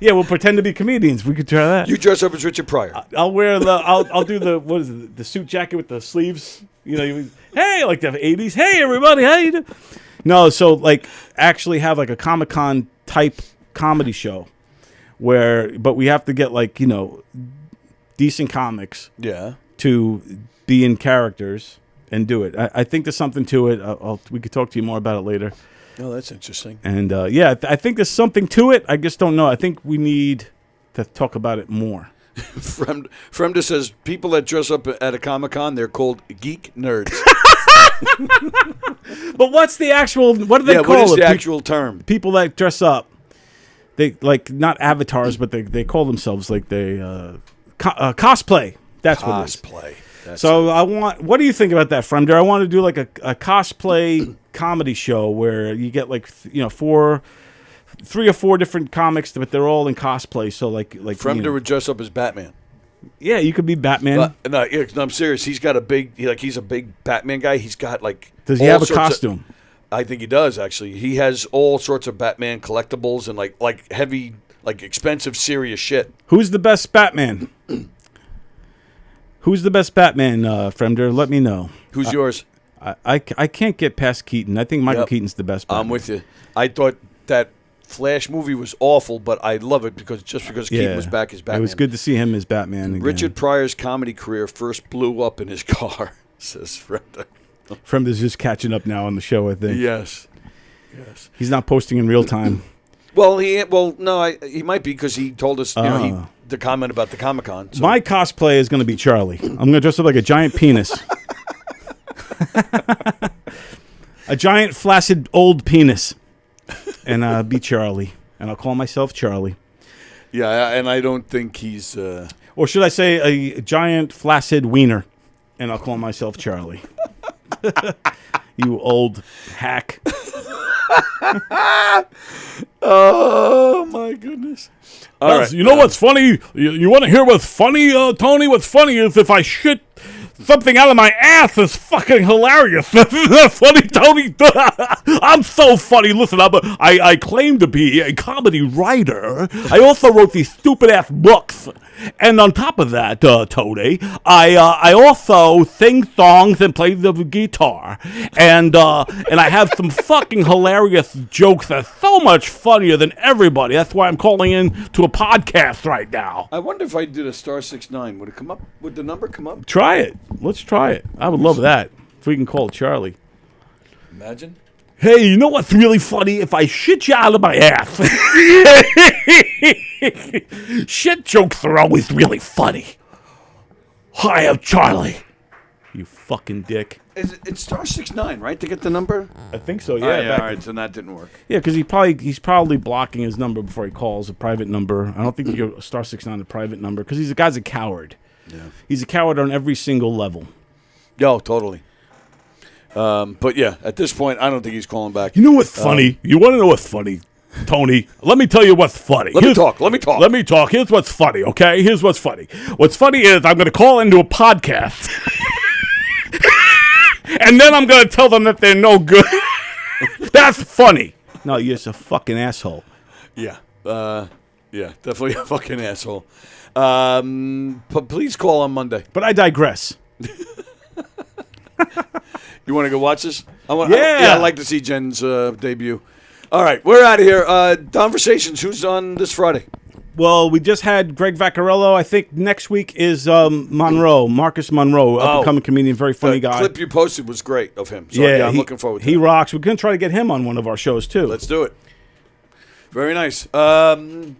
Yeah, we'll pretend to be comedians. We could try that. You dress up as Richard Pryor. I'll wear I'll do what is it? The suit jacket with the sleeves. Hey, like the 80s. Hey, everybody, how you doing? No, so like actually have like a Comic-Con type comedy show but we have to get like, decent comics Yeah. to be in characters and do it. I think there's something to it. We could talk to you more about it later. Oh, that's interesting. And I think there's something to it. I just don't know. I think we need to talk about it more. Fremda says people that dress up at a Comic-Con, they're called geek nerds. But what's the actual? What do they call what is it? the actual term? People that dress up. They like not avatars, but they call themselves like they cosplay. That's what it is. Cosplay. So what do you think about that, Fremder? I want to do like a cosplay comedy show where you get like 3 or 4 different comics, but they're all in cosplay. So like Fremder would dress up as Batman. Yeah, you could be Batman. But, no, I'm serious. He's got he's a big Batman guy. He's got like. Does he have a costume? I think he does actually. He has all sorts of Batman collectibles and like heavy, like expensive, serious shit. Who's the best Batman? Who's the best Batman, Fremder? Let me know. Who's yours? I can't get past Keaton. I think Michael Keaton's the best Batman. I'm with you. I thought that Flash movie was awful, but I love it because Keaton was back as Batman. It was good to see him as Batman again. Richard Pryor's comedy career first blew up in his car, says Fremder. Fremder's just catching up now on the show, I think. Yes. He's not posting in real time. Well, he might be because he told us the comment about the Comic-Con. So. My cosplay is going to be Charlie. I'm going to dress up like a giant penis. A giant flaccid old penis. And be Charlie. And I'll call myself Charlie. Yeah, and I don't think he's... Or should I say a giant flaccid wiener. And I'll call myself Charlie. You old hack. Oh, my goodness. All right. You know what's funny? You want to hear what's funny, Tony? What's funny is if I shit Something out of my ass is fucking hilarious. That's funny, Tony. I'm so funny. Listen, I claim to be a comedy writer. I also wrote these stupid ass books. And on top of that, Tony, I also sing songs and play the guitar. And I have some fucking hilarious jokes that's so much funnier than everybody. That's why I'm calling in to a podcast right now. I wonder if I did a *69, would it come up? Would the number come up? Try it. Let's try it. I would love that. If we can call Charlie. Imagine. Hey, you know what's really funny? If I shit you out of my ass. Shit jokes are always really funny. Hi, I'm Charlie. You fucking dick. It's *69, right, to get the number? I think so, Yeah, yeah. all right, so that didn't work. Yeah, because he's probably blocking his number before he calls, a private number. I don't think you go *69 a private number because the guy's a coward. Yeah. He's a coward on every single level. Yo, totally. But yeah, at this point, I don't think he's calling back. You know what's funny? You want to know what's funny, Tony? Let me tell you what's funny. Let me talk. Let me talk. Here's what's funny, okay? Here's what's funny. What's funny is I'm going to call into a podcast. And then I'm going to tell them that they're no good. That's funny. No, you're just a fucking asshole. Yeah. Yeah, definitely a fucking asshole. But please call on Monday. But I digress. You want to go watch this? Yeah. I'd like to see Jen's debut. All right, we're out of here. Conversations. Who's on this Friday? Well, we just had Greg Vaccarello. I think next week is Marcus Monroe, up-and-coming comedian, very funny guy. The clip you posted was great of him. So, yeah, I'm looking forward to it. He rocks. We're going to try to get him on one of our shows, too. Let's do it. Very nice. Will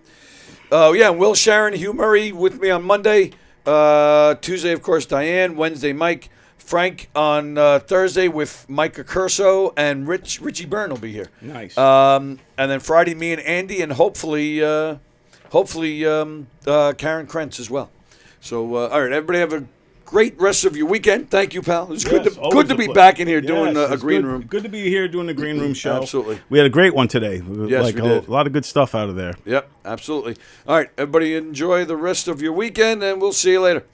Sharon, Hugh Murray with me on Monday. Tuesday, of course, Diane. Wednesday, Mike. Frank on Thursday with Micah Curso, and Richie Byrne will be here. Nice. And then Friday, me and Andy, and hopefully Karen Krentz as well. So, all right, everybody have a great rest of your weekend. Thank you, pal. It's good to be back in here doing a green room. Good to be here doing the green room show. Absolutely. We had a great one today. Yes, we did. A lot of good stuff out of there. Yep, absolutely. All right, everybody enjoy the rest of your weekend, and we'll see you later.